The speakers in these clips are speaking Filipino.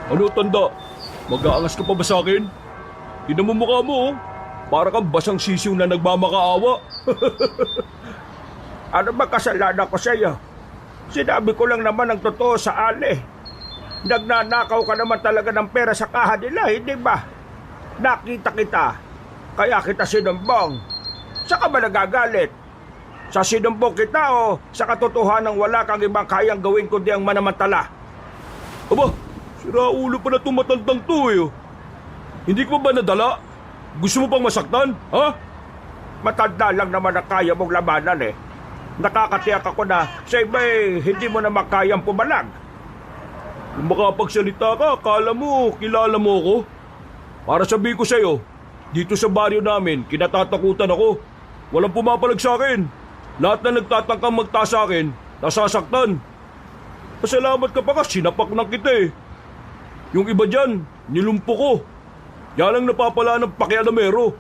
Ano tanda? Mag-aangas ka pa ba sa akin? Tignan mo mukha mo, oh. Para kang basang sisiw na nagmamakaawa. Ano ba kasalanan ko sa iyo? Sinabi ko lang naman ang totoo sa Ali. Nagnanakaw ka naman talaga ng pera sa kaha nila, hindi ba? Nakita kita, kaya kita sinumbong. Saan ka ba nagagalit? Sa sinumbong kita o sa katotohanan wala kang ibang kayang gawin kundi ang manamantala? Aba, sira ulo pa na itong matandang to eh. Oh. Hindi ko ba nadala? Gusto mo pang masaktan, ha? Matanda lang naman ang kaya mong labanan eh. Nakakatiyak ako na sa iba'y hindi mo na makayang pumalag. Kung makapagsalita ka, akala mo, kilala mo ako. Para sabihin ko sa'yo, dito sa baryo namin, kinatatakutan ako. Walang pumapalag sa akin. Lahat na nagtatangkang magtaas sa akin, nasasaktan. Pasalamat ka pa ka, sinapak na kita eh. Yung iba dyan, nilumpo ko. Yan ang napapala ng pakialamero.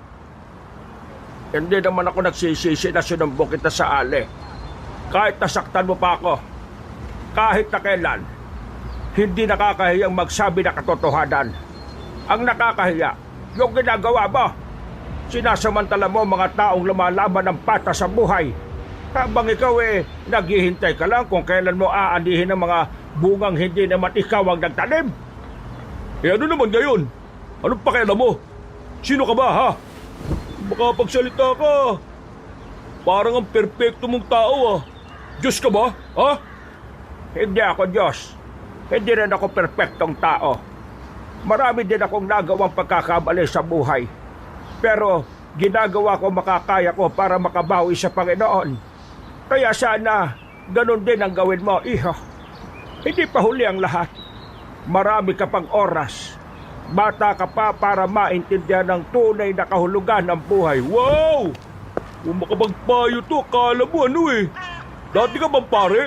Hindi naman ako nagsisisi na sinumbong kita sa Ali. Kahit nasaktan mo pa ako, kahit na kailan, hindi nakakahiyang magsabi na katotohanan. Ang nakakahiya, yung ginagawa mo. Sinasamantala mo mga taong lumalaban ng pata sa buhay. Habang ikaw naghihintay ka lang kung kailan mo aanihin ang mga bungang hindi naman ikaw ang nagtanim. Eh ano naman ngayon? Anong pakialam mo? Sino ka ba, ha? Makapagsalita ka. Parang ang perpekto mong tao, ah. Diyos ka ba, ha? Hindi ako Diyos. Hindi rin ako perpektong tao. Marami din akong nagawang pagkakamali sa buhay. Pero ginagawa ko makakaya ko para makabawi sa Panginoon. Kaya sana ganun din ang gawin mo, iho. Hindi pa huli ang lahat. Marami ka pang oras. Bata ka pa para maintindihan ng tunay na kahulugan ng buhay. Wow! Kung makapagpayo to, akala mo ano eh. Dati ka bang pare?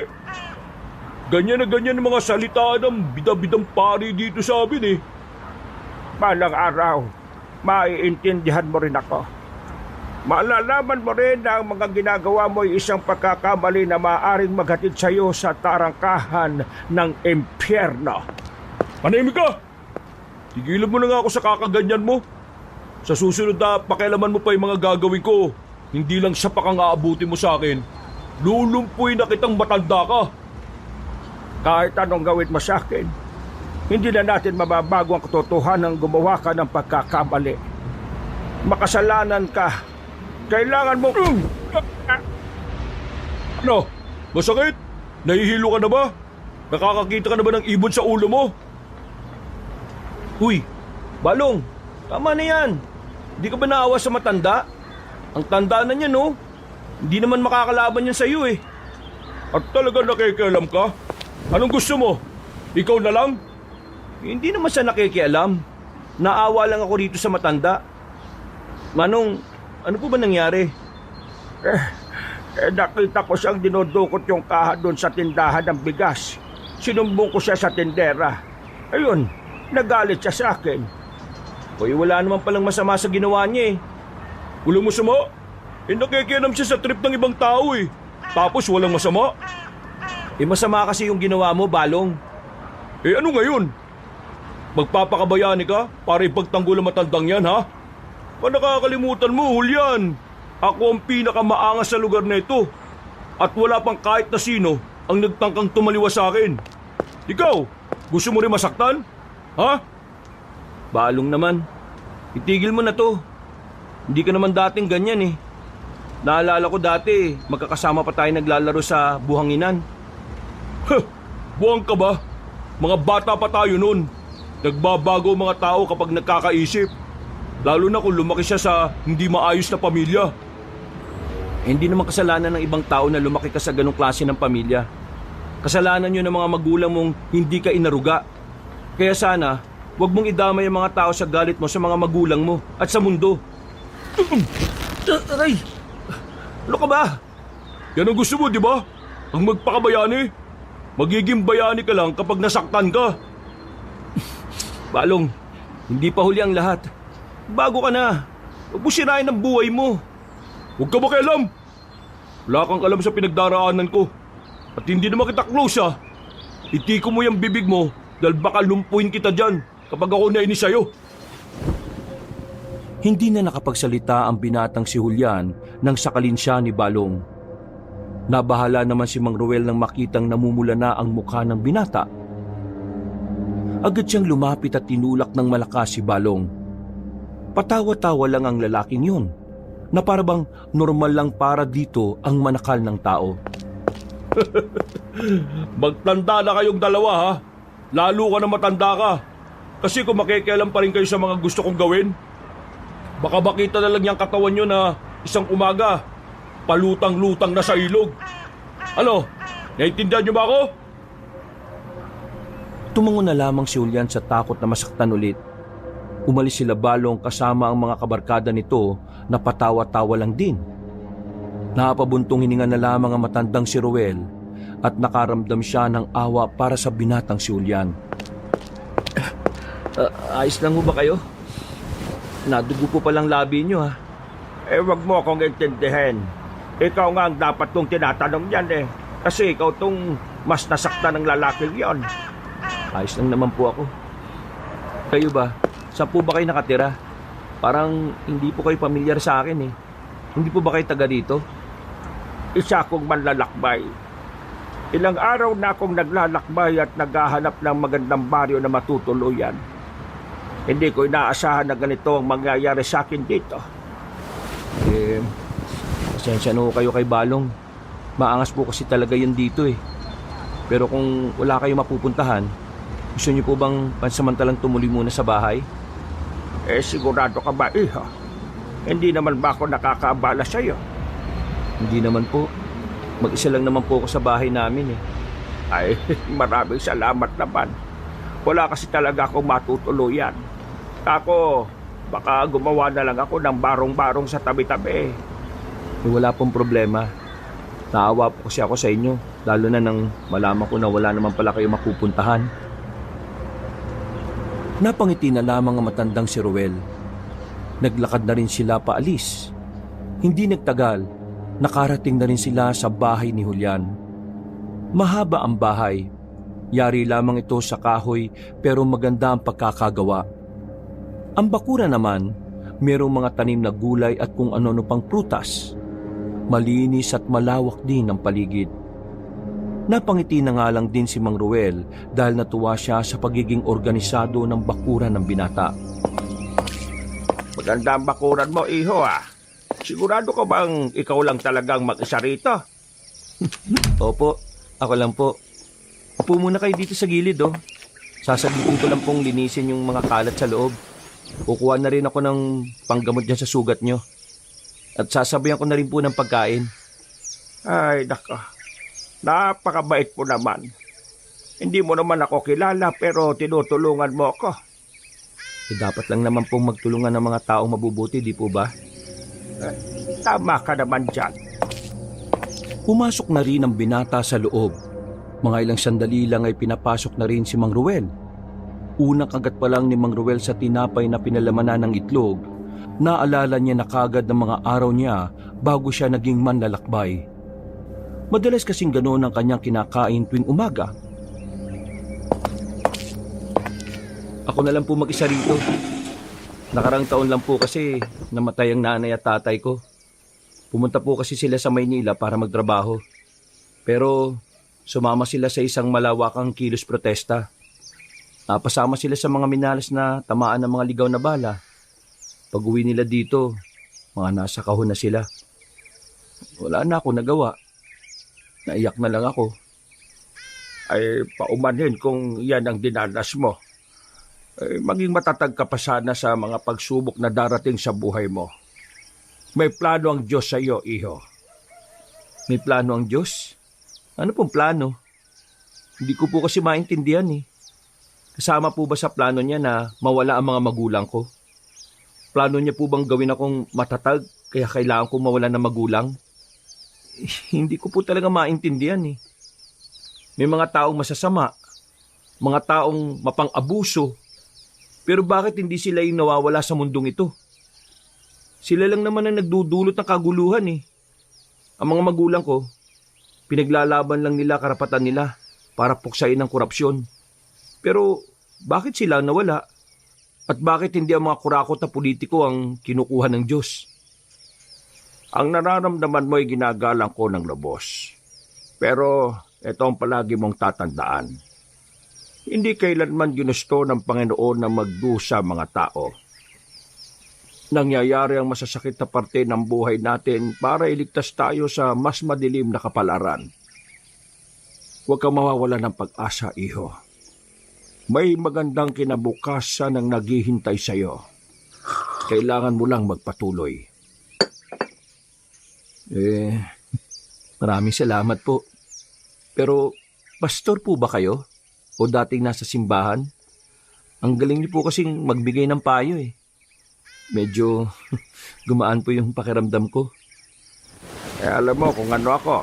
Ganyan na ganyan ang mga salita ng bida-bidang pare dito sa amin eh. Balang araw, maiintindihan mo rin ako. Malalaman mo rin na ang mga ginagawa mo ay isang pagkakamali na maaaring maghatid sa iyo sa tarangkahan ng impyerno. Manahimik ka! Tigilan mo na nga ako sa kakaganyan mo. Sa susunod na pakialaman mo pa yung mga gagawin ko, hindi lang siya pa kang aabuti mo sa akin. Lulumpuin na kitang matanda ka. Kahit anong gawin mo sa akin, hindi na natin mababago ang katotohanan ng gumawa ka ng pagkakamali. Makasalanan ka. Kailangan mo... Ano? Masakit? Nahihilo ka na ba? Nakakakita ka na ba ng ibon sa ulo mo? Uy, Balong, tama na yan. Hindi ka ba naawa sa matanda? Ang tanda na niya, no? Hindi naman makakalaban yan sa'yo eh. At talaga nakikialam ka? Anong gusto mo? Ikaw na lang? Hindi naman siya nakikialam. Naawa lang ako dito sa matanda. Manong, ano po ba nangyari? Nakita ko siyang dinudukot yung kaha doon sa tindahan ng bigas. Sinumbong ko siya sa tindera. Ayun, nagalit siya sa akin. Hoy, wala naman palang masama sa ginawa niya eh. Walang masama? Nakikialam siya sa trip ng ibang tao eh. Tapos walang masama? Masama kasi yung ginawa mo, Balong. Ano ngayon? Magpapakabayani ka para ipagtanggol ang matandang yan, ha? Nakakalimutan mo, Julian. Ako ang pinakamaangas sa lugar na ito. At wala pang kahit na sino ang nagtangkang tumaliwa sa akin. Ikaw, gusto mo rin masaktan? Ha? Balong naman. Itigil mo na to. Hindi ka naman dating ganyan eh. Naalala ko dati, magkakasama pa tayo naglalaro sa buhanginan. Buwang ka ba? Mga bata pa tayo noon. Nagbabago ang mga tao kapag nagkakaisip. Lalo na kung lumaki siya sa hindi maayos na pamilya. Hindi naman kasalanan ng ibang tao na lumaki ka sa ganong klase ng pamilya. Kasalanan yun ng mga magulang mong hindi ka inaruga. Kaya sana, huwag mong idamay ang mga tao sa galit mo sa mga magulang mo at sa mundo. Aray! Ano ka ba? Yan ang gusto mo, di ba? Ang magpakabayani. Magiging bayani ka lang kapag nasaktan ka. Balong, hindi pa huli ang lahat. Bago ka na. Huwag mo sirain ang buhay mo. Huwag ka makialam. Wala kang alam sa pinagdaraanan ko. At hindi naman kita close, ha. Itiko mo yung bibig mo Dahil baka lumpuin kita dyan kapag ako nainis sa'yo. Hindi na nakapagsalita ang binatang si Julian nang sakalin siya ni Balong. Nabahala naman si Mang Ruel nang makitang namumula na ang mukha ng binata. Agad siyang lumapit at tinulak ng malakas si Balong. Patawa-tawa lang ang lalaking yun, na parabang normal lang para dito ang manakal ng tao. Magtanda na kayong dalawa ha. Lalo ka na matanda ka. Kasi kung makikialam pa rin kayo sa mga gusto kong gawin, baka makita na lang yung katawan nyo na isang umaga, palutang-lutang na sa ilog. Ano? Naiintindihan nyo ba ako? Tumango na lamang si Julian sa takot na masaktan ulit. Umalis sila Balong kasama ang mga kabarkada nito na patawa-tawa lang din. Napabuntong hininga na lamang ang matandang si Ruel at nakaramdam siya ng awa para sa binatang si Julian. Ayos lang ho ba kayo? Nadugo po palang labi nyo ha. Wag mo akong intindihin. Ikaw nga ang dapat tong tinatanong yan eh. Kasi ikaw tong mas nasaktan ng lalaking yon. Ayos lang naman po ako. Kayo ba? Saan po ba kayo nakatira? Parang hindi po kayo pamilyar sa akin eh. Hindi po ba kayo taga dito? Isa akong manlalakbay. Ilang araw na akong naglalakbay at naghahanap ng magandang baryo na matutuluyan. Hindi ko inaasahan na ganito ang mangyayari sa akin dito. Pasensya na ho kayo kay Balong. Maangas po kasi talaga yun dito eh. Pero kung wala kayo mapupuntahan, gusto niyo po bang pansamantalang tumuloy muna sa bahay? Sigurado ka ba, iho? Hindi naman ba ako nakakaabala sa'yo? Hindi naman po. Mag-isa lang naman po ako sa bahay namin eh. Ay, maraming salamat naman. Wala kasi talaga akong matutuluyan. Ako, baka gumawa na lang ako ng barong-barong sa tabi-tabi. Wala pong problema. Naawa po kasi ako sa inyo, lalo na nang malaman ko na wala naman pala kayo mapupuntahan. Napangiti na lamang ang matandang si Ruel. Naglakad na rin sila paalis. Hindi nagtagal, nakarating na rin sila sa bahay ni Julian. Mahaba ang bahay. Yari lamang ito sa kahoy pero maganda ang pagkakagawa. Ang bakura naman, merong mga tanim na gulay at kung ano-ano pang prutas. Malinis at malawak din ang paligid. Napangiti na nga lang din si Mang Ruel dahil natuwa siya sa pagiging organisado ng bakura ng binata. Maganda ang bakuran mo, iho ah. Sigurado ka bang ikaw lang talagang mag-isa rito? Opo, ako lang po. Upo muna kayo dito sa gilid oh. Sasabihin ko lang pong linisin yung mga kalat sa loob. Kukuha na rin ako ng panggamot dyan sa sugat nyo. At sasabayan ko na rin po ng pagkain. Ay, nako. Napakabait mo naman. Hindi mo naman ako kilala pero tinutulungan mo ako. Dapat lang naman pong magtulungan ng mga taong mabubuti, di po ba? Tama ka naman dyan. Pumasok na rin ang binata sa loob. Mga ilang sandali lang ay pinapasok na rin si Mang Ruel. Unang kagat pa lang ni Mang Ruel sa tinapay na pinalamanan ng itlog, naalala niya na kagad ng mga araw niya bago siya naging manlalakbay. Madalas kasing ganoon ang kanyang kinakain tuwing umaga. Ako na lang po mag-isa rito. Nakarang taon lang po kasi namatay ang nanay at tatay ko. Pumunta po kasi sila sa Maynila para magtrabaho. Pero sumama sila sa isang malawakang kilos protesta. Napasama sila sa mga minalas na tamaan ng mga ligaw na bala. Pag-uwi nila dito, mga nasa kahon na sila. Wala na ako nagawa. Naiyak na lang ako. Ay, paumanhin kung yan ang dinanas mo. Ay, maging matatag ka pa sana sa mga pagsubok na darating sa buhay mo. May plano ang Diyos sa iyo, iho. May plano ang Diyos? Ano pong plano? Hindi ko po kasi maintindihan eh. Kasama po ba sa plano niya na mawala ang mga magulang ko? Plano niya po bang gawin akong matatag kaya kailangan kong mawala ng magulang? Hindi ko po talaga maintindihan eh. May mga taong masasama, mga taong mapang-abuso, pero bakit hindi sila yung nawawala sa mundong ito? Sila lang naman ang nagdudulot ng kaguluhan eh. Ang mga magulang ko, pinaglalaban lang nila karapatan nila para puksain ang korupsyon. Pero bakit sila nawala? At bakit hindi ang mga kurakot na politiko ang kinukuha ng Diyos? Ang nararamdaman mo ay ginagalang ko ng lubos. Pero ito ang palagi mong tatandaan. Hindi kailanman ginusto ng Panginoon na magdusa mga tao. Nangyayari ang masasakit na parte ng buhay natin para iligtas tayo sa mas madilim na kapalaran. Huwag kang mawawala ng pag-asa, iho. May magandang kinabukasan ang naghihintay sa iyo. Kailangan mo lang magpatuloy. Maraming salamat po. Pero, pastor po ba kayo? O dating nasa simbahan? Ang galing niyo po kasing magbigay ng payo eh. Medyo gumaan po yung pakiramdam ko. Alam mo kung ano ako.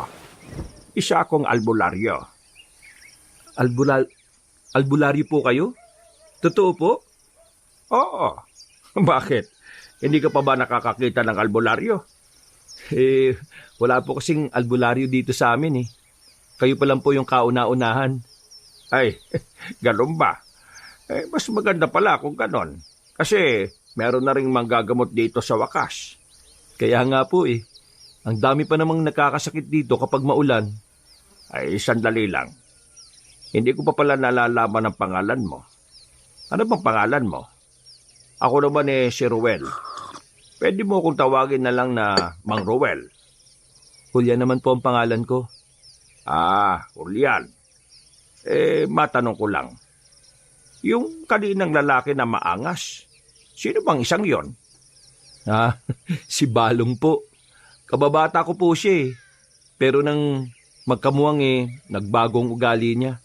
Isa akong albularyo. Albularyo po kayo? Totoo po? Oo. Bakit? Hindi ka pa ba nakakakita ng albularyo? Wala po kasing albularyo dito sa amin eh. Kayo pa lang po yung kauna-unahan. Ay, ganun ba? Mas maganda pala kung ganon. Kasi meron na ring manggagamot dito sa wakas. Kaya nga po eh. Ang dami pa namang nakakasakit dito kapag maulan. Ay, sandali lang. Hindi ko pa pala nalalaman ang pangalan mo. Ano bang pangalan mo? Ako naman si Ruel. Pwede mo akong tawagin na lang na Mang Ruel. Julian naman po ang pangalan ko. Julian. Matanong ko lang. Yung kaninang lalaki na maangas, sino bang isang yon? Si Balong po. Kababata ko po siya eh. Pero nang magkamuwang nagbagong ugali niya.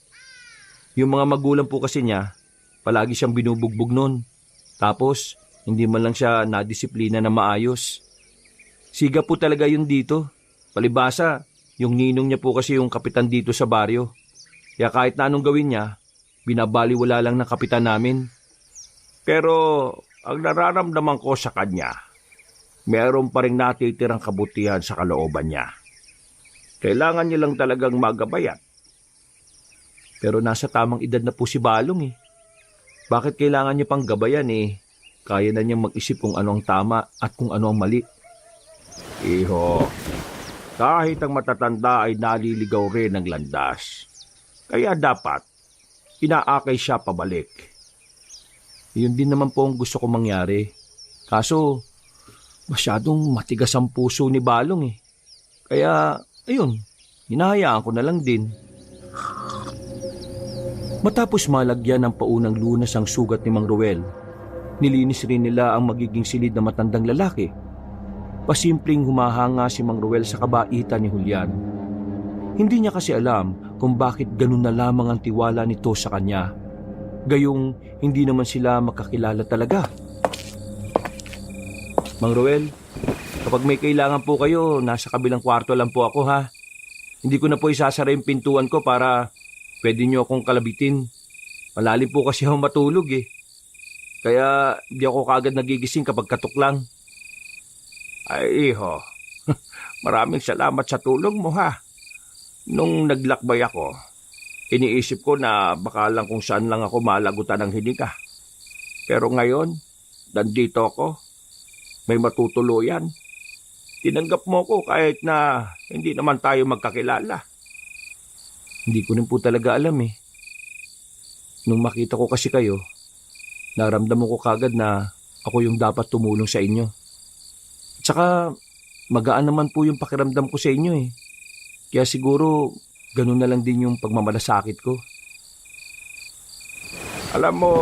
Yung mga magulang po kasi niya, palagi siyang binubugbog nun. Tapos, hindi man lang siya nadisiplina na maayos. Siga po talaga yun dito. Palibasa, yung ninong niya po kasi yung kapitan dito sa baryo. Kaya kahit na anong gawin niya, binabaliwala lang ng kapitan namin. Pero ang nararamdaman ko sa kanya, meron pa rin natitirang kabutihan sa kalooban niya. Kailangan niya lang talagang magabayan. Pero nasa tamang edad na po si Balong eh. Bakit kailangan niya pang gabayan eh? Kaya na niyang mag-isip kung ano ang tama at kung ano ang mali. Iho, kahit ang matatanda ay naliligaw rin ng landas. Kaya dapat, inaakay siya pabalik. Yun din naman po ang gusto ko mangyari. Kaso, masyadong matigas ang puso ni Balong eh. Kaya, ayun, hinahayaan ko na lang din. Matapos malagyan ng paunang lunas ang sugat ni Mang Ruel, nilinis rin nila ang magiging silid na matandang lalaki. Pasimpleng humahanga si Mang Ruel sa kabaitan ni Julian. Hindi niya kasi alam kung bakit ganun na lamang ang tiwala nito sa kanya. Gayong hindi naman sila makakilala talaga. Mang Ruel, kapag may kailangan po kayo, nasa kabilang kwarto lang po ako ha. Hindi ko na po isasara yung pintuan ko para pwede niyo akong kalabitin. Malalim po kasi ako matulog eh. Kaya di ako kaagad nagigising kapag katok lang. Ay, iho. Maraming salamat sa tulong mo ha. Nung naglakbay ako, iniisip ko na baka lang kung saan lang ako malagutan ng hininga. Pero ngayon, nandito ako. May matutuluyan. Tinanggap mo ko kahit na hindi naman tayo magkakilala. Hindi ko rin po talaga alam eh. Nung makita ko kasi kayo, naramdaman ko kagad na ako yung dapat tumulong sa inyo. Tsaka magaan naman po yung pakiramdam ko sa inyo eh. Kaya siguro ganun na lang din yung pagmamalasakit ko. Alam mo,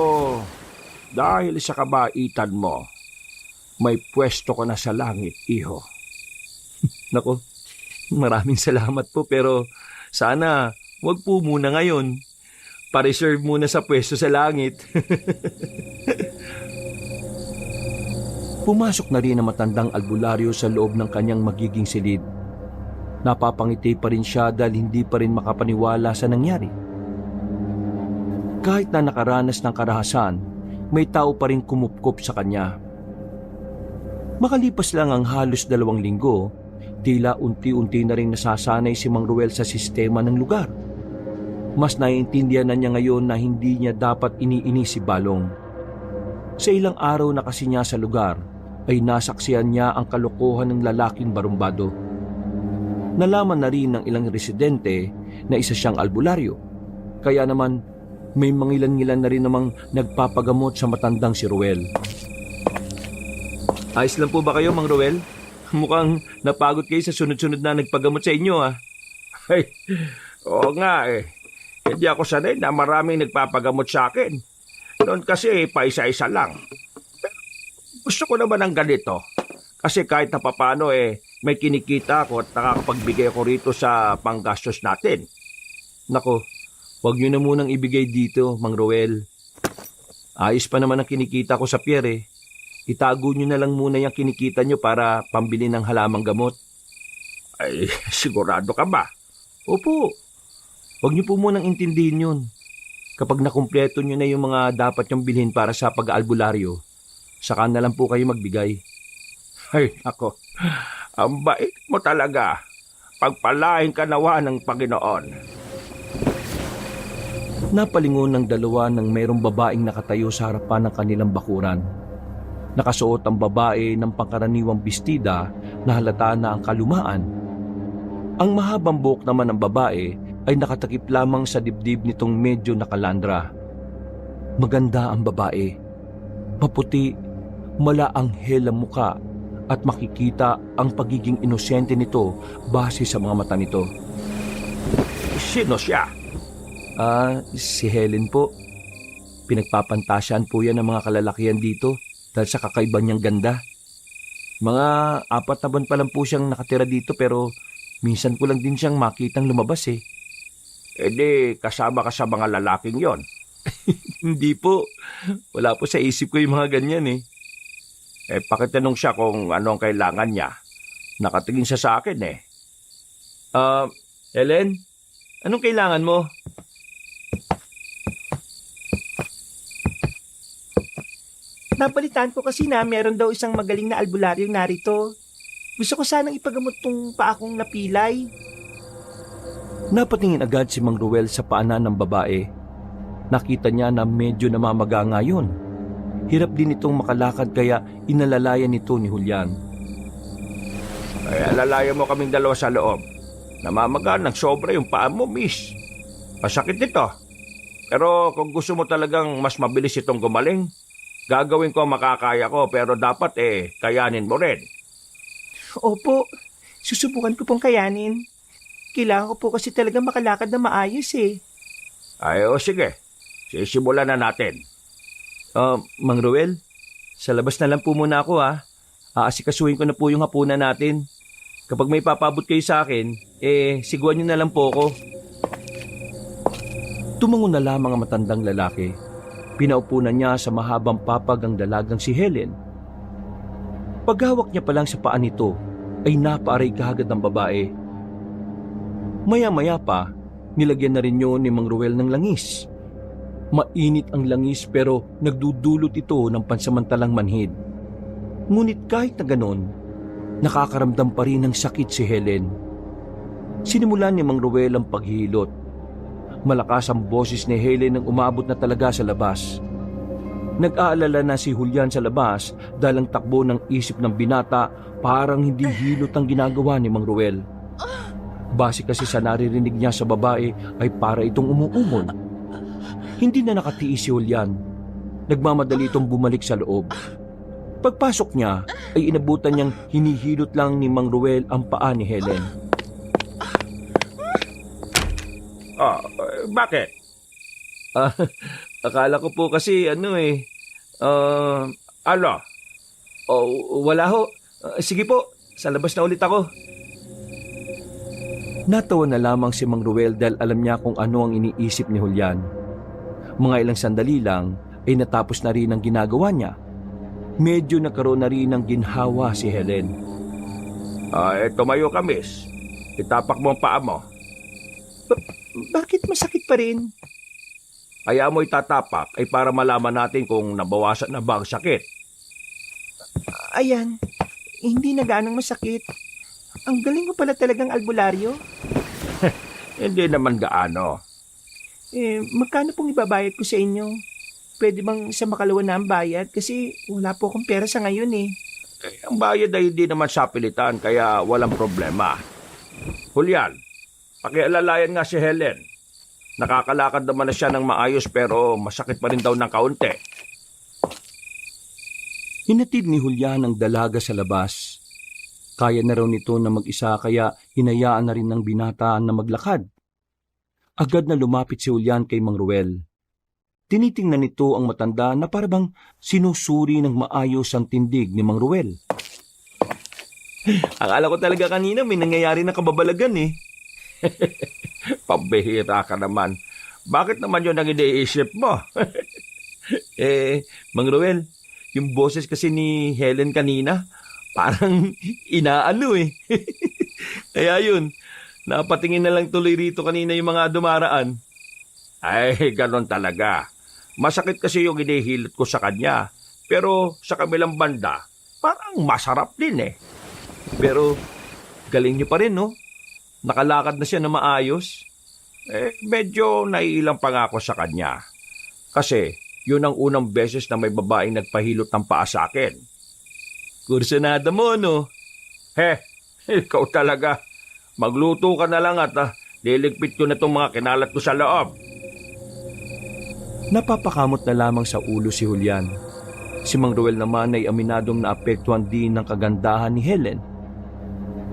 dahil sa kabaitan mo, may pwesto ko na sa langit, iho. Nako, maraming salamat po pero sana wag po muna ngayon. Pa-reserve muna sa pwesto sa langit. Pumasok na rin ang matandang albularyo sa loob ng kanyang magiging silid. Napapangiti pa rin siya dahil hindi pa rin makapaniwala sa nangyari. Kahit na nakaranas ng karahasan, may tao pa rin kumupkop sa kanya. Makalipas lang ang halos 2 linggo, tila unti-unti na rin nasasanay si Mang Ruel sa sistema ng lugar. Mas naiintindihan na niya ngayon na hindi niya dapat iniinis si Balong. Sa ilang araw na kasi niya sa lugar, ay nasaksihan niya ang kalokohan ng lalaking barumbado. Nalaman na rin ng ilang residente na isa siyang albularyo. Kaya naman, may mangilan-ngilan na rin namang nagpapagamot sa matandang si Ruel. Ayos lang po ba kayo, Mang Ruel? Mukhang napagod kayo sa sunod-sunod na nagpagamot sa inyo, ah. Ay, oo nga eh. Hindi ako sanay na maraming nagpapagamot sa akin. Noon kasi paisa-isa lang. Pero gusto ko naman ng ganito. Kasi kahit na papano may kinikita ako at nakakapagbigay ako rito sa panggastos natin. Nako, wag niyo na munang ibigay dito, Mang Ruel. Ayos pa naman ang kinikita ko sa pier eh. Itago niyo na lang muna yung kinikita niyo para pambili ng halamang gamot. Ay, sigurado ka ba? Opo. Huwag niyo po munang intindihin yun. Kapag nakumpleto niyo na yung mga dapat niyong bilhin para sa pag-aalbularyo, saka na lang po kayo magbigay. Ay, ako. Ang bait mo talaga. Pagpalain ka nawa ng Panginoon. Napalingon ng dalawa nang mayroong babaeng nakatayo sa harapan ng kanilang bakuran. Nakasuot ang babae ng pangkaraniwang bestida na halata na ang kalumaan. Ang mahabang buhok naman ng babae ay nakatakip lamang sa dibdib nitong medyo nakalandra. Maganda ang babae. Maputi, malaanghel ang muka at makikita ang pagiging inosente nito base sa mga mata nito. Sino siya? Si Helen po. Pinagpapantasyan po yan ng mga kalalakihan dito dahil sa kakaiba niyang ganda. Mga 4 na buwan pa lang po siyang nakatira dito pero minsan ko lang din siyang makitang lumabas eh. Di kasama ka sa mga lalaking yon. Hindi po. Wala po sa isip ko yung mga ganyan eh. Pakitanong siya kung ano ang kailangan niya. Nakatingin siya sa akin eh. Helen? Anong kailangan mo? Nabalitaan ko kasi na meron daw isang magaling na albularyo narito. Gusto ko sanang ipagamot tong paa kong napilay. Napatingin agad si Mang Ruel sa paanan ng babae. Nakita niya na medyo namamaga ngayon. Hirap din itong makalakad kaya inalalayan nito ni Julian. Ay, alalayan mo kaming dalawa sa loob. Namamaga ng sobra yung paa mo, miss. Masakit nito. Pero kung gusto mo talagang mas mabilis itong gumaling, gagawin ko ang makakaya ko pero dapat kayanin mo rin. Opo, susubukan ko pong kayanin. Kailangan ko po kasi talaga makalakad na maayos eh. Ay, sige. Sisimulan na natin. Mang Ruel, sa labas na lang po muna ako ha. Aasikasuhin ko na po yung hapunan natin. Kapag may papabot kayo sa akin, siguan nyo na lang po ako. Tumango na lamang ang matandang lalaki. Pinaupunan niya sa mahabang papag ang dalagang si Helen. Paghawak niya pa lang sa paa nito, ay napaaray kahagad ng babae. Maya-maya pa, nilagyan na rin yun ni Mang Ruel ng langis. Mainit ang langis pero nagdudulot ito ng pansamantalang manhid. Ngunit kahit na ganon, nakakaramdam pa rin ng sakit si Helen. Sinimulan ni Mang Ruel ang paghihilot. Malakas ang boses ni Helen nang umabot na talaga sa labas. Nag-aalala na si Julian sa labas dahil ang takbo ng isip ng binata parang hindi hilot ang ginagawa ni Mang Ruel. Base kasi sa naririnig niya sa babae ay para itong umuungol. Hindi na nakatiis si Julian. Nagmamadali itong bumalik sa loob. Pagpasok niya ay inabutan niyang hinihilot lang ni Mang Ruel ang paa ni Helen. Bakit? Akala ko po kasi Ano? Wala ho. Sige po, sa labas na ulit ako. Natawa na lamang si Mang Ruel dahil alam niya kung ano ang iniisip ni Julian. Mga ilang sandali lang ay natapos na rin ang ginagawa niya. Medyo nagkaroon na rin ng ginhawa si Helen. Tumayo ka, miss. Itapak mo ang paa mo. Bakit masakit pa rin? Kaya mo itatapak ay para malaman natin kung nabawasan na ba ang sakit. Ayan, hindi na gaanong masakit. Ang galing mo pala talagang albularyo. Hindi naman gaano. Magkano pong ibabayad ko sa inyo? Pwede bang sa makalawa na ang bayad? Kasi wala po akong pera sa ngayon eh. Ang bayad ay hindi naman sa pilitan, kaya walang problema. Julian, pakialalayan nga si Helen. Nakakalakad naman na siya ng maayos pero masakit pa rin daw ng kaunti. Hinatid ni Julian ang dalaga sa labas. Kaya na raw nito na mag-isa kaya hinayaan na rin ng binata na maglakad. Agad na lumapit si Julian kay Mang Ruel. Tinitingnan nito ang matanda na parabang sinusuri ng maayos ang tindig ni Mang Ruel. Akala ko talaga kanina may nangyayari na kababalagan eh. Pambihira ka naman. Bakit naman yun ang iniisip mo? Mang Ruel, yung boses kasi ni Helen kanina, parang inaano eh. Kaya yun, napatingin na lang tuloy rito kanina yung mga dumaraan. Ay, ganon talaga. Masakit kasi yung inihilot ko sa kanya. Pero sa kabilang banda, parang masarap din eh. Pero galing niyo pa rin, no? Nakalakad na siya na maayos. Medyo naiilang pa nga ako sa kanya. Kasi yun ang unang beses na may babaeng nagpahilot ng paa sa akin. Kursunada mo, no? Ikaw talaga. Magluto ka na lang at liligpit ko na itong mga kinalat ko sa loob. Napapakamot na lamang sa ulo si Julian. Si Mang Ruel naman ay aminadong naapektuhan din ng kagandahan ni Helen.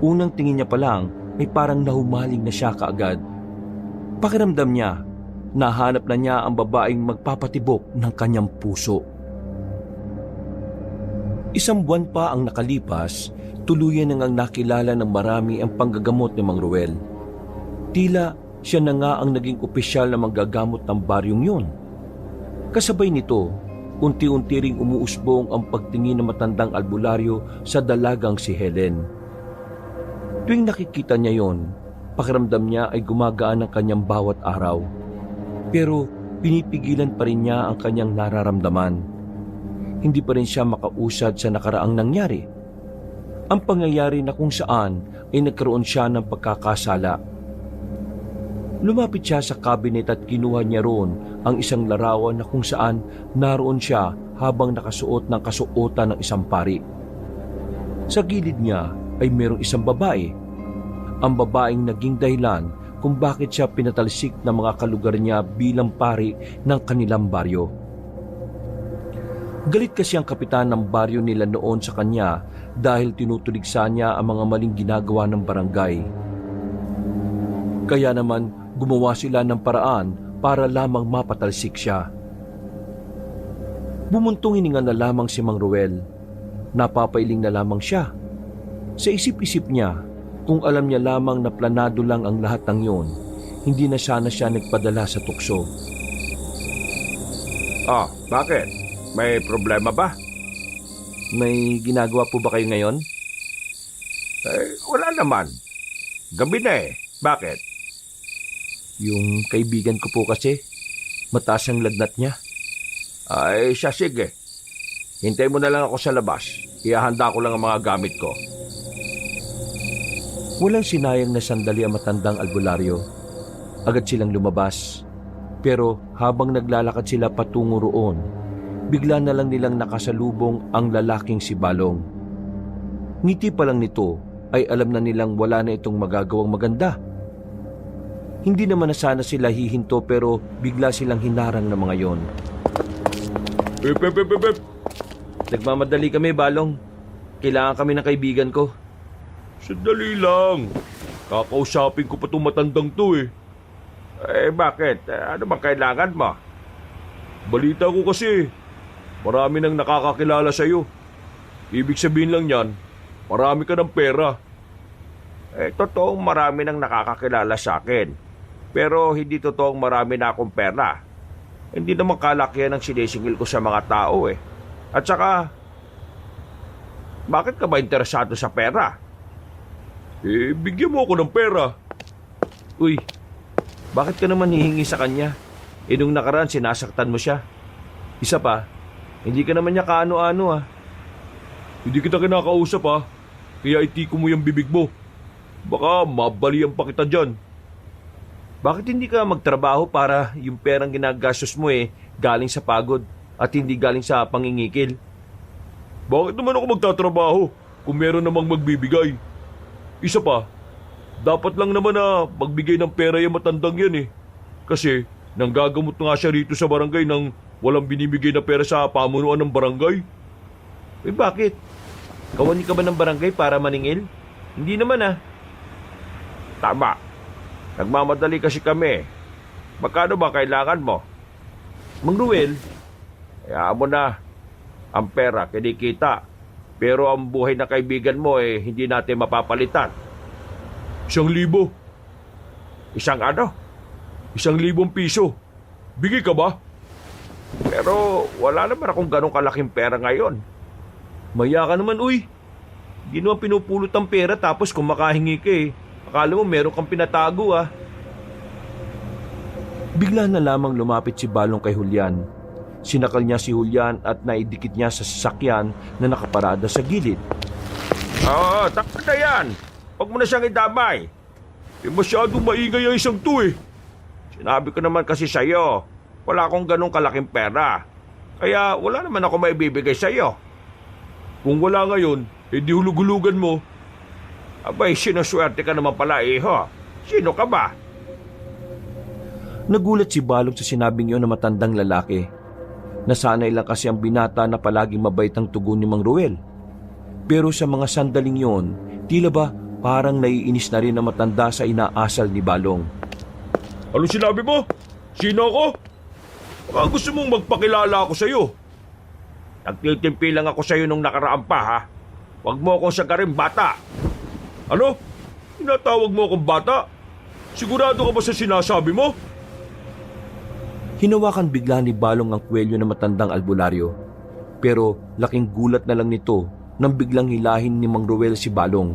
Unang tingin niya pa lang ay parang nahumaling na siya kaagad. Pakiramdam niya, nahanap na niya ang babaeng magpapatibok ng kanyang puso. Isang buwan pa ang nakalipas, tuluyan nang nakilala ng marami ang panggagamot ni Mang Ruel. Tila siya na nga ang naging opisyal na manggagamot ng baryong yun. Kasabay nito, unti-unti ring umuusbong ang pagtingin ng matandang albularyo sa dalagang si Helen. Tuwing nakikita niya yon, pakiramdam niya ay gumagaan ang kanyang bawat araw. Pero pinipigilan pa rin niya ang kanyang nararamdaman. Hindi pa rin siya makausad sa nakaraang nangyari. Ang pangyayari na kung saan ay nagkaroon siya ng pagkakasala. Lumapit siya sa cabinet at kinuha niya roon ang isang larawan na kung saan naroon siya habang nakasuot ng kasuotan ng isang pari. Sa gilid niya ay mayroong isang babae. Ang babaeng naging dahilan kung bakit siya pinatalsik ng mga kalugar niya bilang pari ng kanilang baryo. Galit kasi ang kapitan ng baryo nila noon sa kanya dahil tinutuligsa niya ang mga maling ginagawa ng barangay. Kaya naman gumawa sila ng paraan para lamang mapatalsik siya. Bumuntong hininga na lamang si Mang Ruel. Napapailing na lamang siya. Sa isip-isip niya, kung alam niya lamang na planado lang ang lahat ng yun, hindi na sana siya nagpadala sa tukso. Bakit? May problema ba? May ginagawa po ba kayo ngayon? Wala naman. Gabi na eh. Bakit? Yung kaibigan ko po kasi, mataas ang lagnat niya. Ay, siya sige. Hintay mo na lang ako sa labas. Ihahanda ko lang ang mga gamit ko. Walang sinayang na sandali ang matandang albularyo. Agad silang lumabas. Pero habang naglalakad sila patungo roon, bigla na lang nilang nakasalubong ang lalaking si Balong. Ngiti pa lang nito ay alam na nilang wala na itong magagawang maganda. Hindi naman na sana sila hihinto pero bigla silang hinarang ng mga yon. Nagmamadali kami, Balong. Kailangan kami ng kaibigan ko. Sandali lang. Kakausapin ko pa itong matandang to eh. Bakit? Ano bang kailangan mo? Balita ko kasi, marami nang nakakakilala sa'yo. Ibig sabihin lang yan, marami ka ng pera. Totoong marami nang nakakakilala sa akin. Pero hindi totoong marami na akong pera. Hindi naman kalakihan ang sinisingil ko sa mga tao eh. At saka, bakit ka ba interesado sa pera? Bigyan mo ako ng pera. Uy, bakit ka naman hihingi sa kanya? Nung nakaraan sinasaktan mo siya. Isa pa, hindi ka naman niya kaano-ano ah. Hindi kita kinakausap ah. Kaya itiko mo yung bibig mo. Baka mabalian pa kita dyan. Bakit hindi ka magtrabaho para yung perang ginagastos mo galing sa pagod at hindi galing sa pangingikil? Bakit naman ako magtatrabaho kung meron namang magbibigay? Isa pa, dapat lang naman na magbigay ng pera yung matandang yan Kasi nanggagamot nga siya rito sa barangay nang walang binibigay na pera sa pamunuan ng barangay. Bakit? Kawani ka ba ng barangay para maningil? Hindi naman Tama. Nagmamadali kasi kami. Magkano ba kailangan mo? Mang Ruel, Hayaan mo na. Ang pera, kinikita. Pero ang buhay na kaibigan mo hindi natin mapapalitan. 1,000. Isang ano? 1,000 piso. Bigay ka ba? Pero wala naman akong ganong kalaking pera ngayon. maya ka naman uy. Hindi naman pinupulot ang pera tapos kung makahingi ka akala mo meron kang pinatago Bigla na lamang lumapit si Balong kay Julian. Sinakal niya si Julian at naidikit niya sa sasakyan na nakaparada sa gilid. Oo, takot na yan. Huwag mo na siyang idamay. Masyadong maingay ang isang to Sinabi ko naman kasi sa'yo, wala akong ganong kalaking pera. Kaya wala naman ako maibibigay sa'yo. Kung wala ngayon, di hulug-hulugan mo. Abay, sinuswerte ka naman pala, iho. Sino ka ba? Nagulat si Balong sa sinabing yun na matandang lalaki. Nasanay lang kasi ang binata na palaging mabait ang tugon ni Mang Ruel. Pero sa mga sandaling yon, tila ba parang naiinis na rin ang matanda sa inaasal ni Balong. Ano sinabi mo? Sino ako? Baka gusto mong magpakilala ako sa'yo. Nagtitimpi lang ako sa'yo nung nakaraan pa, ha? Huwag mo akong sagarin, bata. Ano? Tinatawag mo akong bata? Sigurado ka ba sa sinasabi mo? Hinawakan bigla ni Balong ang kwelyo ng matandang albularyo. Pero laking gulat na lang nito nang biglang hilahin ni Mang Ruel si Balong.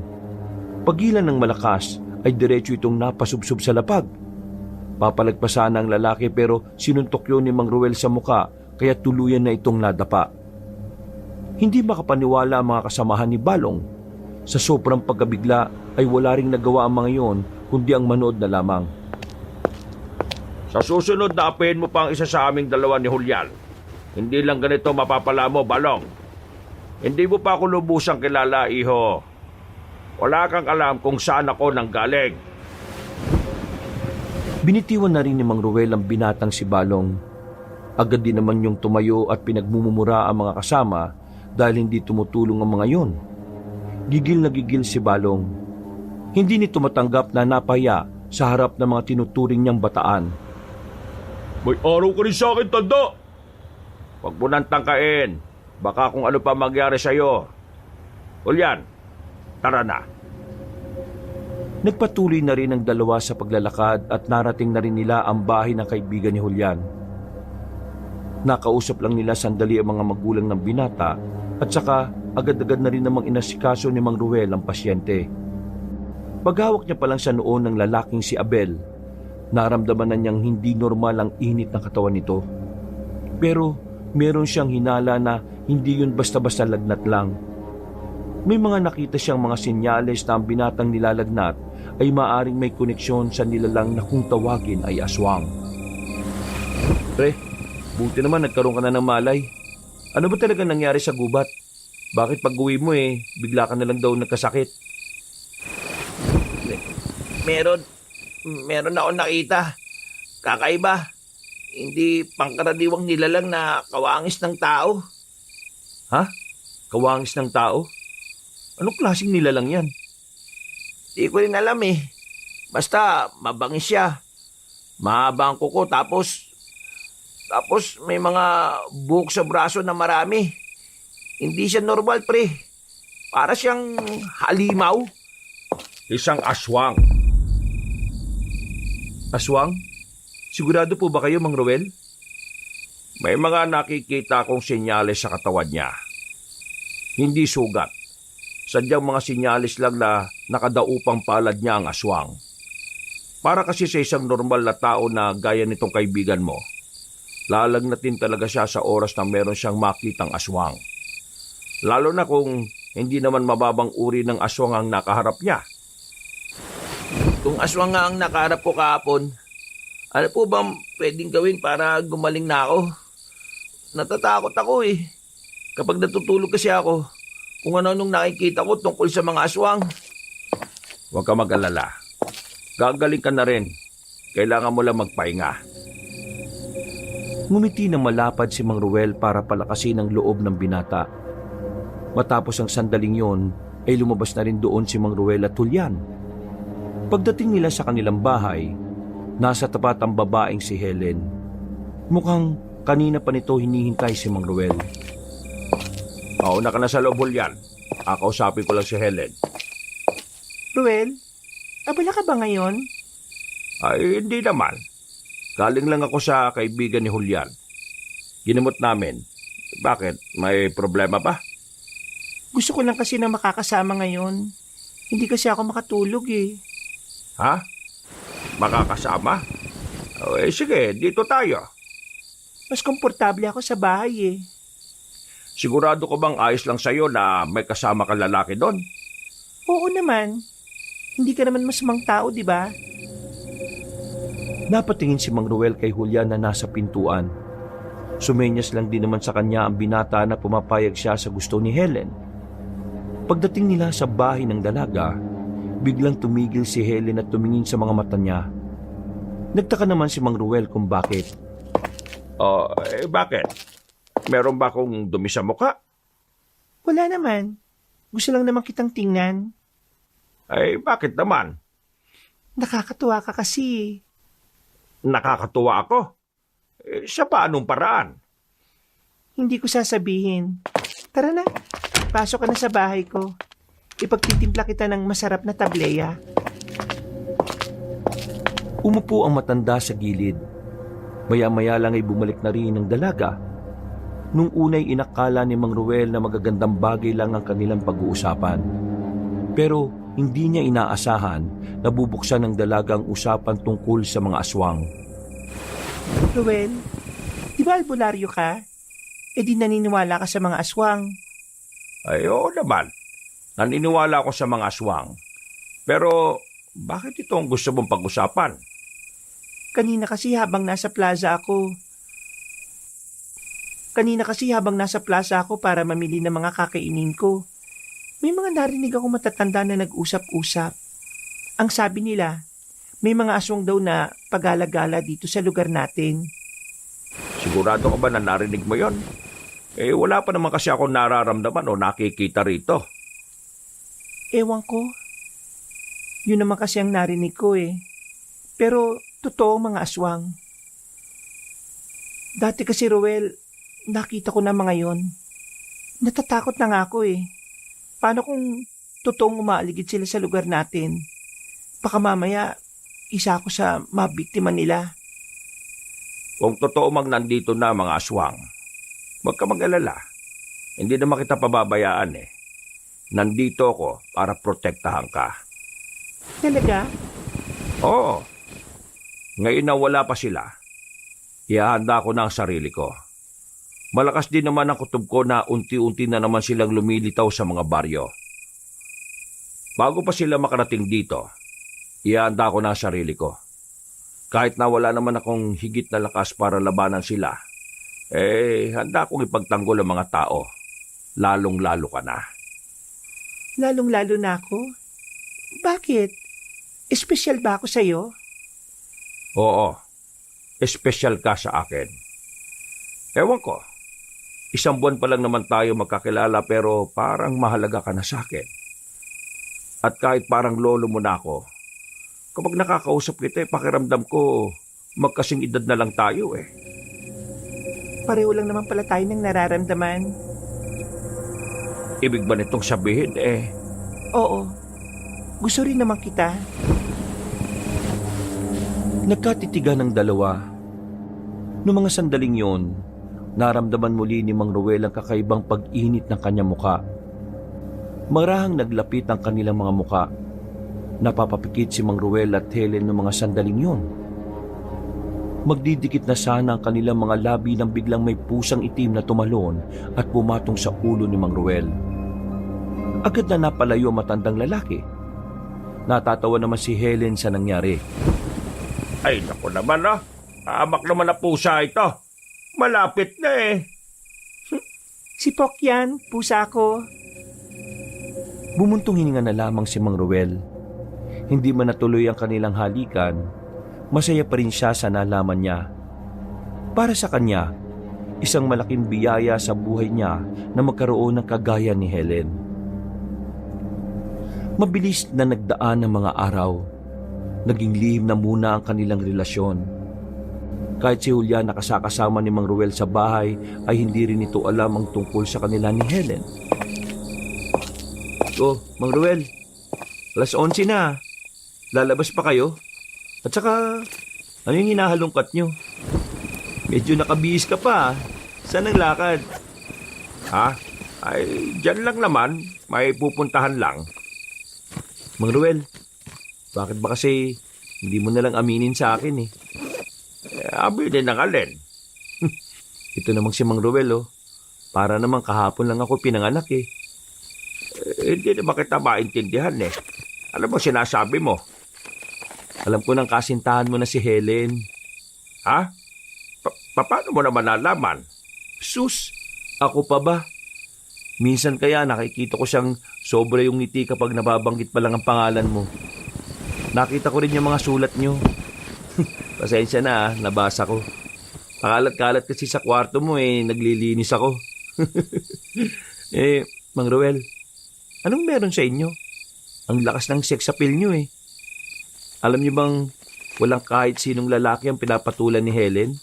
Pagilan ng malakas ay diretso itong napasubsob sa lapag. Papalagpasan ang lalaki pero sinuntok yun ni Mang Ruel sa muka kaya tuluyan na itong nadapa. Hindi makapaniwala ang mga kasamahan ni Balong. Sa sobrang pagkabigla ay wala ring nagawa ang mga yon kundi ang manood na lamang. Sa susunod na apayin mo pa ang isa sa aming dalawa ni Julian. Hindi lang ganito mapapala mo, Balong. Hindi mo pa ako lubusang kilala, iho. Wala kang alam kung saan ako nanggaling. Binitiwan na rin ni Mang Ruel ang binatang si Balong. Agad din naman yung tumayo at pinagmumura ang mga kasama dahil hindi tumutulong ang mga yon. Gigil na gigil si Balong. Hindi nito matanggap na napaya sa harap ng mga tinuturing niyang bataan. May araw ka rin sa akin, tanda! Huwag mo nang tangkain. Baka kung ano pa mangyari sa'yo. Julian, tara na. Nagpatuloy na rin ang dalawa sa paglalakad at narating na rin nila ang bahay ng kaibigan ni Julian. Nakausap lang nila sandali ang mga magulang ng binata at saka agad-agad na rin namang inasikaso ni Mang Ruel ang pasyente. Paghawak niya pa lang sa noon ng lalaking si Abel, naramdaman na niyang hindi normal ang init ng katawan nito. Pero meron siyang hinala na hindi yun basta-basta lagnat lang. May mga nakita siyang mga senyales na ang binatang nilalagnat ay maaring may koneksyon sa nilalang na kung tawagin ay aswang. Pre, buti naman nagkaroon ka na ng malay. Ano ba talaga nangyari sa gubat? Bakit pag-uwi mo bigla ka na lang daw nagkasakit? Meron akong nakita. Kakaiba. Hindi pangkaraniwang nilalang na kawangis ng tao. Ha? Kawangis ng tao? Anong klaseng nilalang yan? Di ko rin alam Basta mabangis siya. Mahaba ang kuko tapos may mga buhok sa braso na marami. Hindi siya normal, pre. Para siyang halimaw. Isang aswang. Aswang? Sigurado po ba kayo, Mang Ruel? May mga nakikita akong senyales sa katawan niya. Hindi sugat. Sadyang mga sinyalis lang na nakadaupang palad niya ang aswang. Para kasi sa isang normal na tao na gaya nitong kaibigan mo, lalagnatin talaga siya sa oras na meron siyang makitang aswang. Lalo na kung hindi naman mababang uri ng aswang ang nakaharap niya. Kung aswang nga ang nakaharap ko kahapon, Ano po bang pwedeng gawin para gumaling na ako? Natatakot ako eh. Kapag natutulog kasi ako, kung ano-anong nakikita ko tungkol sa mga aswang. Huwag ka mag-alala. Gagaling ka na rin. Kailangan mo lang magpahinga. Ngumiti ng malapad si Mang Ruel para palakasin ang loob ng binata. Matapos ang sandaling yon, ay lumabas na rin doon si Mang Ruel at Julian. Pagdating nila sa kanilang bahay, nasa tapat ang babaeng si Helen. Mukhang kanina pa nito hinihintay si Mang Ruel. Mauna ka na sa loob, Julian. Akausapin ko lang si Helen. Ruel, abala ka ba ngayon? Ay, hindi naman. Galing lang ako sa kaibigan ni Julian. Ginamot namin. Bakit? May problema ba? Gusto ko lang kasi na makakasama ngayon. Hindi kasi ako makatulog eh. Ha? Makakasama? Sige, dito tayo. Mas komportable ako sa bahay eh. Sigurado ko bang ayos lang sa'yo na may kasama kang lalaki doon? Oo naman. Hindi ka naman masamang tao, di ba? Napatingin si Mang Ruel kay Julian na nasa pintuan. Sumenyas lang din naman sa kanya ang binata na pumapayag siya sa gusto ni Helen. Pagdating nila sa bahay ng dalaga, biglang tumigil si Helen at tumingin sa mga mata niya. Nagtaka naman si Mang Ruel kung bakit. Bakit? Meron ba akong dumi sa mukha? Wala naman. Gusto lang naman kitang tingnan. Bakit naman? Nakakatuwa ka kasi. Nakakatuwa ako. Sa paanong paraan? Hindi ko sasabihin. Tara na, pasok ka na sa bahay ko. Ipagtitimpla kita ng masarap na tableya. Umupo ang matanda sa gilid. Maya-maya lang ay bumalik na rin ang dalaga. Nung unay inakala ni Mang Ruel na magagandang bagay lang ang kanilang pag-uusapan. Pero hindi niya inaasahan na bubuksan ng dalaga ang usapan tungkol sa mga aswang. Ruel, di ba albularyo ka? E di naniniwala ka sa mga aswang. Oo naman. Naniniwala ako sa mga aswang. Pero bakit ito ang gusto mong pag-usapan? Kanina kasi habang nasa plaza ako para mamili ng mga kakainin ko, may mga narinig akong matatanda na nag-usap-usap. Ang sabi nila, may mga aswang daw na pagala-gala dito sa lugar natin. Sigurado ka ba na narinig mo yon? Wala pa naman kasi ako nararamdaman o nakikita rito. Ewan ko. Yun naman kasi ang narinig ko eh. Pero totoo mga aswang. Dati kasi Ruel, nakita ko na mga yon. Natatakot na nga ako eh. Paano kung totoong umaaligid sila sa lugar natin? Baka mamaya, isa ako sa mabiktima nila. Kung totoo mang nandito na mga aswang, huwag ka mag-alala. Hindi naman kita pababayaan eh. Nandito ako para protektahan ka. Talaga? Oo. Ngayon na wala pa sila, ihahanda ko na ang sarili ko. Malakas din naman ang kutob ko na unti-unti na naman silang lumilitaw sa mga baryo. Bago pa sila makarating dito, ihahanda ko na ang sarili ko. Kahit na wala naman akong higit na lakas para labanan sila, handa akong ipagtanggol ang mga tao. Lalong-lalo ka na. Lalong-lalo na ako? Bakit? Espesyal ba ako sa'yo? Oo, espesyal ka sa akin. Ewan ko, 1 buwan pa lang naman tayo magkakilala pero parang mahalaga ka na sa akin. At kahit parang lolo mo na ako, kapag nakakausap kita pakiramdam ko magkasing edad na lang tayo eh. Pareho lang naman pala tayo ng nararamdaman. Ibig ba nitong sabihin Oo, gusto rin naman kita. Nagkatitigan ng dalawa. Noong mga sandaling yon, naramdaman muli ni Mang Ruel ang kakaibang pag-init ng kanyang muka. Marahang naglapit ang kanilang mga muka. Napapapikit si Mang Ruel at Helen noong mga sandaling yon. Magdidikit na sana ang kanilang mga labi nang biglang may pusang itim na tumalon at pumatong sa ulo ni Mang Ruel. Agad na napalayo ang matandang lalaki. Natatawa naman si Helen sa nangyari. Ay, naku naman Hamak naman na pusa ito. Malapit na eh. Si Pok yan, pusa ko. Bumuntong hininga na lamang si Mang Ruel. Hindi man natuloy ang kanilang halikan, masaya pa rin siya sa nalaman niya. Para sa kanya, isang malaking biyaya sa buhay niya na magkaroon ng kagaya ni Helen. Mabilis na nagdaan ng mga araw. Naging lihim na muna ang kanilang relasyon. Kahit si Julian nakasakasama ni Mang Ruel sa bahay, ay hindi rin ito alam ang tungkol sa kanila ni Helen. Oh, Mang Ruel, alas 11 na. Lalabas pa kayo? At saka, ano yung hinahalongkat nyo? Medyo nakabihis ka pa. Saan ang lakad? Ha? Ay, dyan lang naman. May pupuntahan lang. Mang Ruel, bakit ba kasi hindi mo nalang aminin sa akin eh? Aminin ng alin. Ito namang si Mang Ruel oh. Para namang kahapon lang ako pinanganak eh. Hindi naman kita maintindihan eh. Alam mo sinasabi mo? Alam ko ng kasintahan mo na si Helen. Ha? Paano mo naman nalaman? Sus, ako pa ba? Minsan kaya nakikita ko siyang sobra yung ngiti kapag nababanggit pa lang ang pangalan mo. Nakita ko rin yung mga sulat niyo. Pasensya na nabasa ko. Pakalat-kalat kasi sa kwarto mo eh, naglilinis ako. Mang Ruel, anong meron sa inyo? Ang lakas ng sex appeal niyo eh. Alam niyo bang walang kahit sinong lalaki ang pinapatulan ni Helen?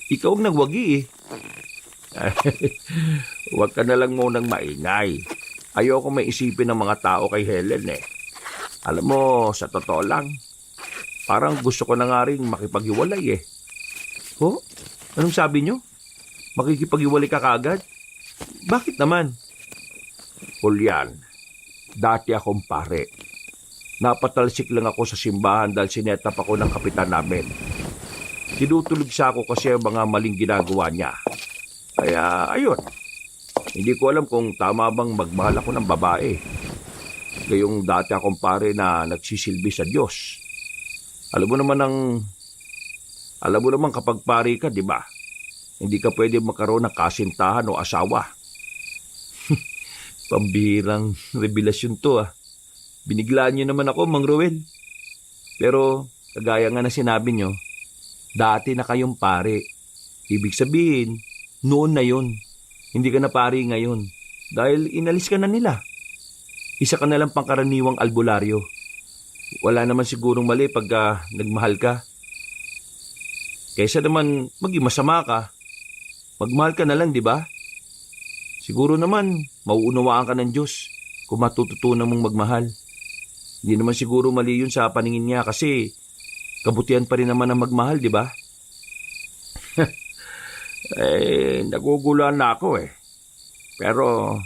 Ikaw ang nagwagi eh. Huwag ka na lang munang maingay. Ayoko may isipin ng mga tao kay Helen eh. Alam mo, sa totoo lang, parang gusto ko na nga rin makipag-iwalay eh. Oh, anong sabi niyo? Makikipag-iwalay ka kaagad? Bakit naman? Julian, dati akong pare. Napatalsik lang ako sa simbahan dahil sinetap ako ng kapitan namin. Tinutulog siya ako kasi ang mga maling ginagawa niya. Kaya, ayun. Hindi ko alam kung tama bang magmahal ako ng babae. Gayong dati akong pare na nagsisilbi sa Diyos. Alam mo naman kapag pare ka, di ba? Hindi ka pwede magkaroon ng kasintahan o asawa. Pambihirang revelasyon to ah. Biniglaan niyo naman ako, Mang Ruel. Pero, kagaya nga na sinabi niyo, dati na kayong pare. Ibig sabihin, noon na yun. Hindi ka na pare ngayon. Dahil inalis ka na nila. Isa ka na lang pangkaraniwang albularyo. Wala naman sigurong mali pagka nagmahal ka. Kaysa naman maging masama ka, magmahal ka na lang, di ba? Siguro naman, mauunawaan ka ng Diyos kung matututunan mong magmahal. Hindi naman siguro mali yun sa paningin niya kasi kabutihan pa rin naman ang magmahal, di ba? Naguguluhan na ako eh. Pero,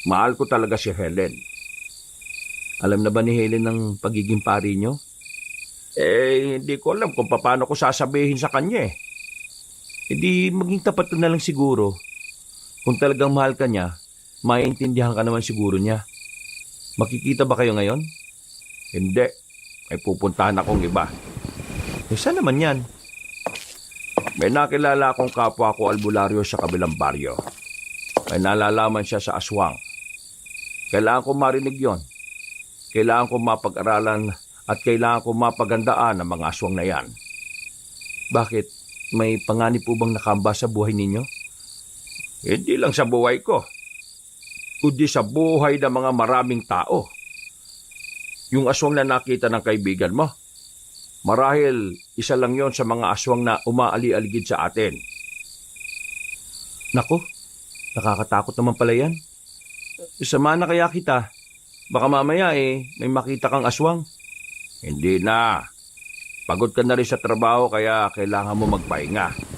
mahal ko talaga si Helen. Alam na ba ni Helen ng pagiging pari niyo? Hindi ko alam kung paano ko sasabihin sa kanya eh. Hindi maging tapat ka na lang siguro. Kung talagang mahal ka niya, maiintindihan ka naman siguro niya. Makikita ba kayo ngayon? Hindi. May pupuntahan akong iba. Saan naman yan? May nakilala akong kapwa ko albularyo sa kabilang baryo. May nalalaman siya sa aswang. Kailangan ko marinig yon. Kailangan ko mapag-aralan at kailangan ko mapagandaan ang mga aswang na yan. Bakit? May panganib po bang nakamba sa buhay ninyo? Hindi lang sa buhay ko, kundi sa buhay ng mga maraming tao. Yung aswang na nakita ng kaibigan mo, marahil isa lang yon sa mga aswang na umaali-aligid sa atin. Nako, nakakatakot naman pala yan. Samahan na kaya kita. Baka mamaya may makita kang aswang. Hindi na. Pagod ka na rin sa trabaho kaya kailangan mo magpahinga.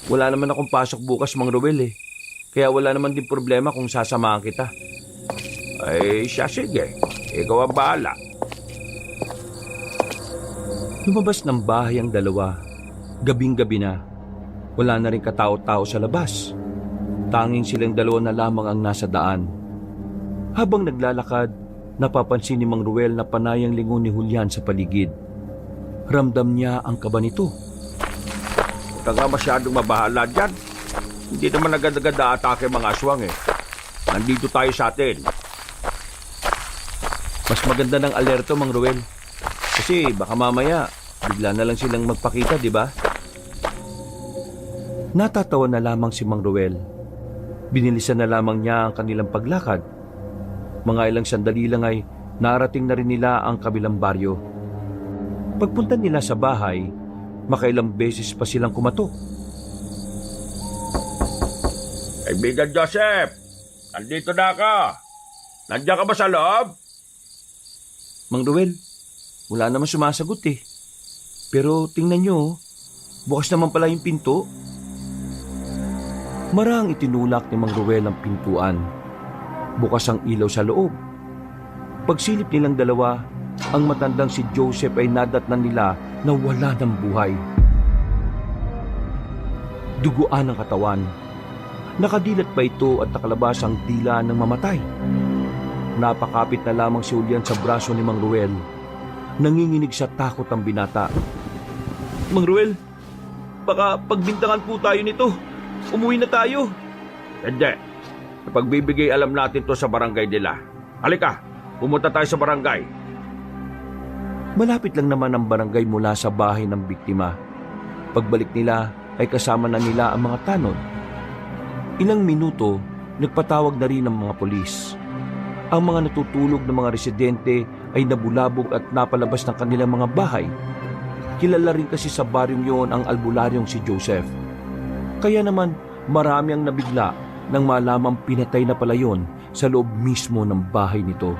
Wala naman akong pasok bukas, Mang Ruel Kaya wala naman din problema kung sasamahan kita. Ay, siya sige. Ikaw ang bahala. Lumabas ng bahay ang dalawa. Gabing-gabi na. Wala na rin katao-tao sa labas. Tanging silang dalawa na lamang ang nasa daan. Habang naglalakad, napapansin ni Mang Ruel na panayang lingon ni Julian sa paligid. Ramdam niya ang kaba nito. Huwag ka nga masyadong mabahala dyan. Hindi naman agad-agad na-atake mga aswang eh. Nandito tayo sa atin. Mas maganda ng alerto, Mang Ruel. Kasi baka mamaya, bigla na lang silang magpakita, di ba? Natatawa na lamang si Mang Ruel. Binilisan na lamang niya ang kanilang paglakad. Mga ilang sandali lang ay narating na rin nila ang kabilang baryo. Pagpunta nila sa bahay, makailang beses pa silang kumatok. Kaibigan Joseph, nandito na ako. Nandiyan ka ba sa loob? Mang Ruel, wala naman sumasagot eh. Pero tingnan nyo, bukas naman pala yung pinto. Marang itinulak ni Mang Ruel ang pintuan. Bukas ang ilaw sa loob. Pagsilip nilang dalawa, ang matandang si Joseph ay nadatnan nila na wala ng buhay. Duguan ang katawan. Nakadilat pa ito at nakalabas ang dila ng mamatay. Napakapit na lamang si Julian sa braso ni Mang Ruel. Nanginginig sa takot ang binata. Mang Ruel, baka pagbintangan po tayo nito. Umuwi na tayo. Hindi. Pagbibigay alam natin to sa barangay nila. Halika, pumunta tayo sa barangay. Malapit lang naman ang barangay mula sa bahay ng biktima. Pagbalik nila ay kasama na nila ang mga tanod. Ilang minuto, nagpatawag na rin ang mga pulis. Ang mga natutulog na mga residente ay nabulabog at napalabas ng kanilang mga bahay. Kilala rin kasi sa baryong yon ang albularyong si Joseph. Kaya naman marami ang nabigla nang malamang pinatay na pala yon sa loob mismo ng bahay nito.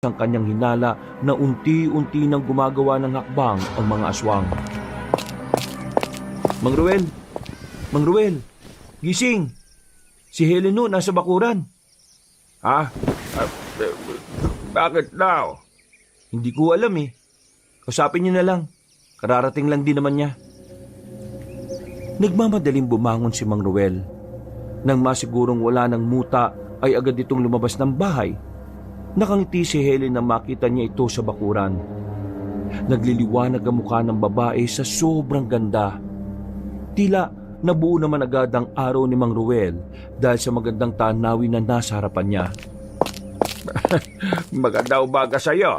Ang kanyang hinala na unti-unti nang gumagawa ng hakbang ang mga aswang. Mang Ruel! Mang Ruel! Gising! Si Heleno nasa bakuran. Ha? Bakit daw? Hindi ko alam eh. Kausapin niyo na lang. Kararating lang din naman niya. Nagmamadaling bumangon si Mang Ruel. Nang masigurong wala ng muta ay agad itong lumabas ng bahay. Nakangiti si Helen na makita niya ito sa bakuran. Nagliliwanag ang mukha ng babae sa sobrang ganda. Tila nabuo naman agad ang araw ni Mang Ruel dahil sa magandang tanawin na nasa harapan niya. Maganda umaga sa'yo.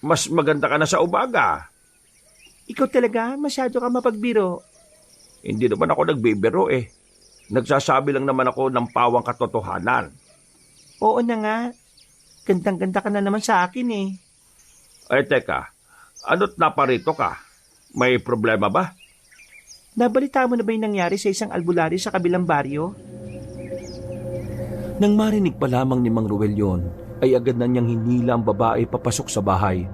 Mas maganda ka na sa umaga. Ikaw talaga, masyado ka mapagbiro. Hindi naman ako nagbibiro eh. Nagsasabi lang naman ako ng pawang katotohanan. Oo na nga. Gandang-ganda ka na naman sa akin eh. Ay teka, ano't naparito ka? May problema ba? Nabalita mo na ba yung nangyari sa isang albularyo sa kabilang baryo? Nang marinig pa lamang ni Mang Ruel yon, ay agad na niyang hinila ang babae papasok sa bahay.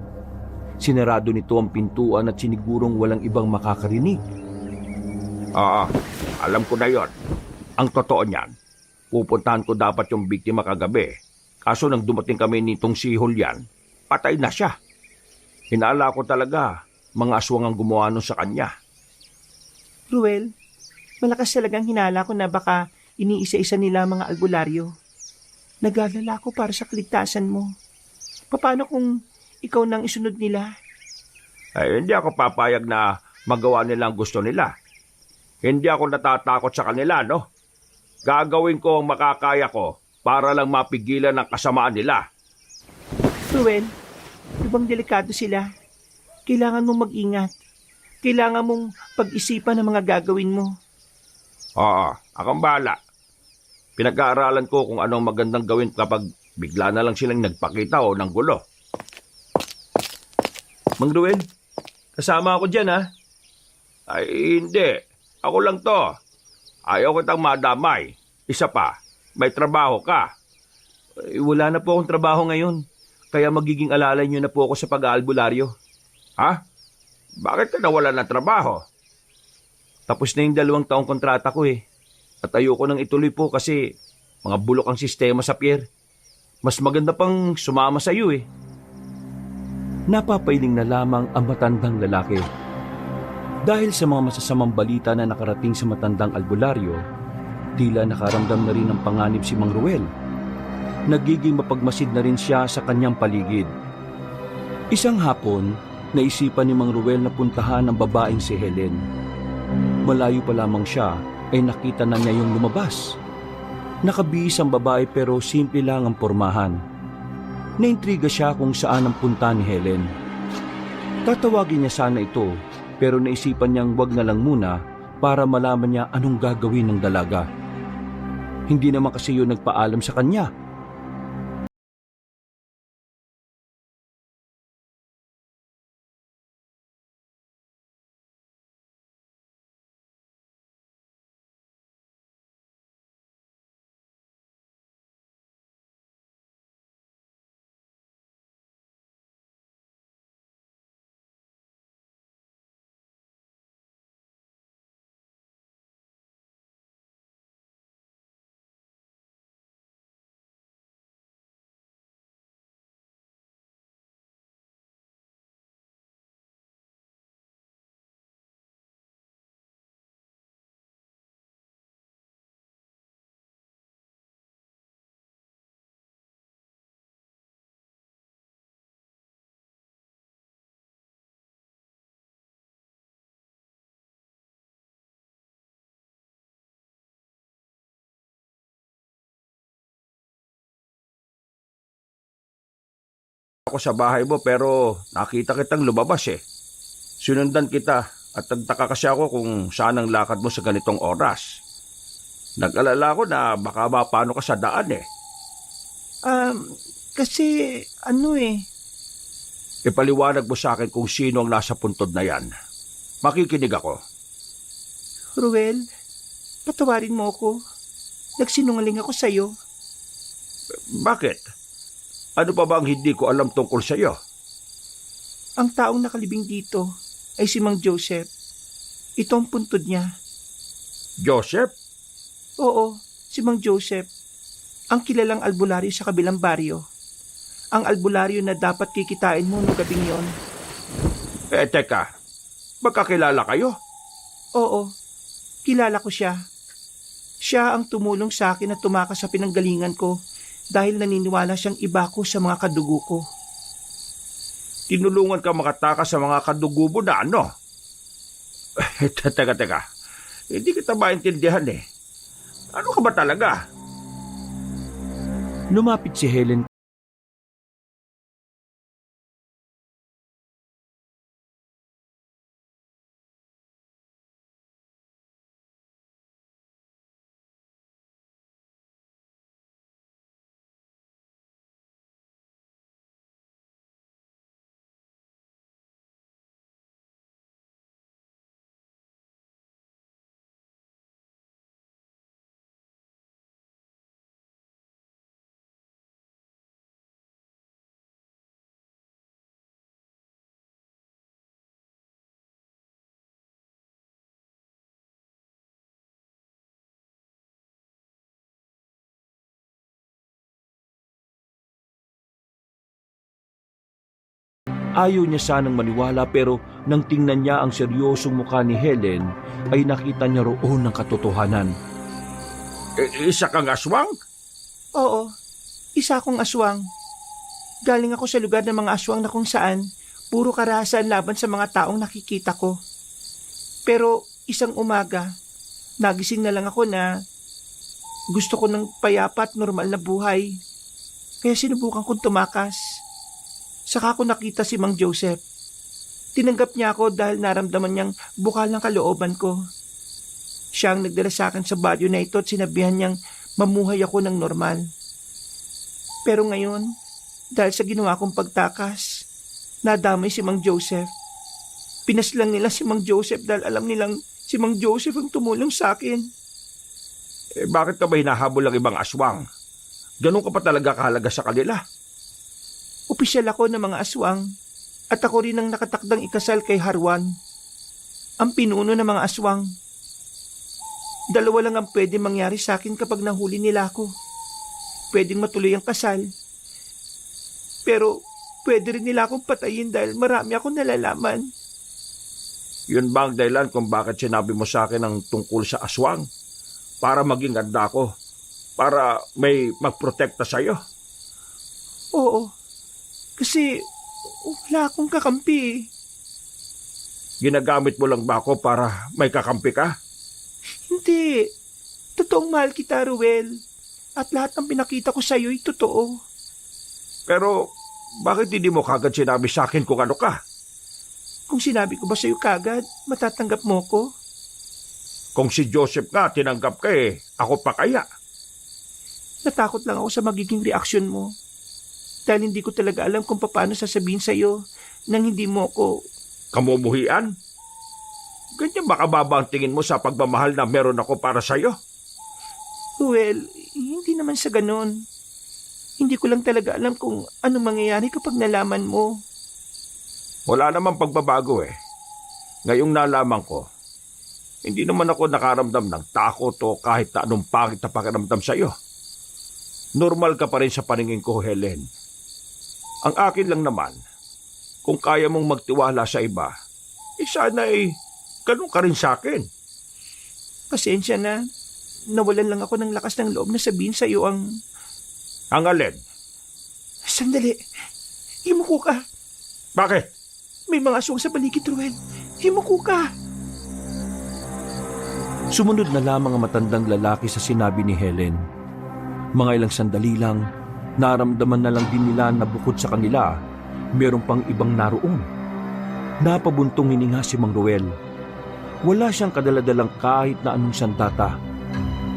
Sinarado nito ang pintuan at sinigurong walang ibang makakarinig. Oo, alam ko na yon. Ang totoo niyan, pupuntahan ko dapat yung biktima kagabi. Kaso nang dumating kami nitong si Julian, patay na siya. Hinala ko talaga, mga aswang ang gumawa nun sa kanya. Ruel, malakas talagang hinala ko na baka iniisa-isa nila mga albularyo. Nag-alala ko para sa kaligtasan mo. Paano kung ikaw nang isunod nila? Ay, hindi ako papayag na magawa nila ang gusto nila. Hindi ako natatakot sa kanila, no? Gagawin ko ang makakaya ko para lang mapigilan ang kasamaan nila. Ruel, ibang delikado sila. Kailangan mong mag-ingat. Kailangan mong pag-isipan ang mga gagawin mo. Oo, akong bahala. Pinag-aaralan ko kung anong magandang gawin kapag bigla na lang silang nagpakita o ng gulo. Mang Ruel, kasama ako dyan ha. Ay, hindi. Ako lang to. Ayaw kitang madamay. Isa pa, may trabaho ka. Wala na po akong trabaho ngayon. kaya magiging alalay niyo na po ako sa pag-aalbularyo. Ha? Bakit ka nawalan ng trabaho? Tapos na yung 2 taong kontrata ko eh. At ayoko nang ituloy po kasi mga bulok ang sistema sa pier. Mas maganda pang sumama sa iyo eh. Napapailing na lamang ang matandang lalaki. Dahil sa mga masasamang balita na nakarating sa matandang albularyo, tila nakaramdam na rin ng panganib si Mang Ruel. Nagiging mapagmasid na rin siya sa kanyang paligid. Isang hapon, naisipan ni Mang Ruel na puntahan ang babaeng si Helen. Malayo pa lamang siya ay nakita na niya yung lumabas. Nakabihis ang babae pero simple lang ang pormahan. Naintriga siya kung saan ang punta ni Helen. Tatawagin niya sana ito pero naisipan niyang wag na lang muna para malaman niya anong gagawin ng dalaga. Hindi naman kasi yun nagpaalam sa kanya. Ako sa bahay mo pero nakita kitang lumabas eh. Sinundan kita at nagtaka kasi ako kung saan ang lakad mo sa ganitong oras. Nag-alala ko na baka mapano ka sa daan eh. Kasi ano eh. Ipaliwanag mo sa akin kung sino ang nasa puntod na yan. Makikinig ako. Ruel, patawarin mo ako. Nagsinungaling ako sa'yo. Bakit? Ano pa ba ang hindi ko alam tungkol sa iyo? Ang taong nakalibing dito ay si Mang Joseph. Ito ang puntod niya. Joseph? Oo, si Mang Joseph. Ang kilalang albularyo sa kabilang baryo. Ang albularyo na dapat kikitain mo noong gabing yon. Teka. Magkakilala kayo? Oo, kilala ko siya. Siya ang tumulong sa akin na tumakas sa pinanggalingan ko dahil naniniwala siyang iba ko sa mga kadugo ko. Tinulungan ka makatakas sa mga kadugo mo na ano? Teka. Hindi kita maintindihan eh. Ano ka ba talaga? Lumapit si Helen. Ayaw niya sanang maniwala pero nang tingnan niya ang seryosong mukha ni Helen ay nakita niya roon ng katotohanan. Isa kang aswang? Oo, isa akong aswang. Galing ako sa lugar ng mga aswang na kung saan puro karahasan laban sa mga taong nakikita ko. Pero isang umaga, nagising na lang ako na gusto ko ng payapa at normal na buhay. Kaya sinubukan kong tumakas. Saka ko nakita si Mang Joseph. Tinanggap niya ako dahil naramdaman niyang bukal ng kalooban ko. Siya ang nagdala sa akin sa baryo na ito at sinabihan niyang mamuhay ako ng normal. Pero ngayon, dahil sa ginawa kong pagtakas, nadamay si Mang Joseph. Pinaslang nila si Mang Joseph dahil alam nilang si Mang Joseph ang tumulong sa akin. Bakit ka ba hinahabol ng ibang aswang? Ganun ka pa talaga kahalaga sa kanila? Opisyal ako ng mga aswang at ako rin ang nakatakdang ikasal kay Harwan, ang pinuno ng mga aswang. Dalawa lang ang pwede mangyari sa akin kapag nahuli nila ako. Pwedeng matuloy ang kasal. Pero pwede rin nila akong patayin dahil marami akong nalalaman. Yun ba ang dahilan kung bakit sinabi mo sa akin ang tungkol sa aswang? Para maging ganda ko. Para may magprotekta sa'yo. Oo, kasi wala akong kakampi. Ginagamit mo lang ba ako para may kakampi ka? Hindi. Totoong mahal kita, Ruel. At lahat ng pinakita ko sa'yo ay totoo. Pero bakit hindi mo kagad sinabi sa akin kung ano ka? Kung sinabi ko ba sa'yo kagad, matatanggap mo ko? Kung si Joseph nga tinanggap ka ako pa kaya? Natakot lang ako sa magiging reaksyon mo. Dahil hindi ko talaga alam kung paano sasabihin sa'yo nang hindi mo ko... Kamumuhian? Ganyan ba kababa ang tingin mo sa pagmamahal na meron ako para sa'yo? Well, hindi naman sa ganon. Hindi ko lang talaga alam kung anong mangyayari kapag nalaman mo. Wala namang pagbabago Ngayong nalaman ko, hindi naman ako nakaramdam ng takot o kahit na anong pangit na pakiramdam sa'yo. Normal ka pa rin sa paningin ko, Helen. Ang akin lang naman, kung kaya mong magtiwala sa iba, sana ganun ka rin sa akin. Pasensya na. Nawalan lang ako ng lakas ng loob na sabihin sa'yo ang... Ang alin? Sandali. Himuko ka. Bakit? May mga aswang sa paligid, Ruel. Himuko ka. Sumunod na lamang ang matandang lalaki sa sinabi ni Helen. Mga ilang sandali lang, naramdaman na lang din nila na bukod sa kanila, meron pang ibang naroon. Napabuntong hininga si Mang Ruel. Wala siyang kadaladalang kahit na anong sandata.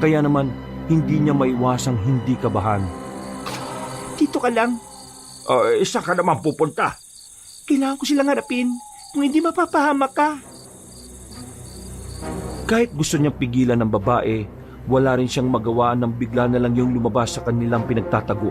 Kaya naman, hindi niya maiwasang hindi kabahan. Dito ka lang. Isa ka naman pupunta. Kailangan ko silang harapin. Kung hindi mapapahamak ka. Kahit gusto niyang pigilan ng babae, wala rin siyang magawa nang bigla na lang yung lumabas sa kanilang pinagtatago.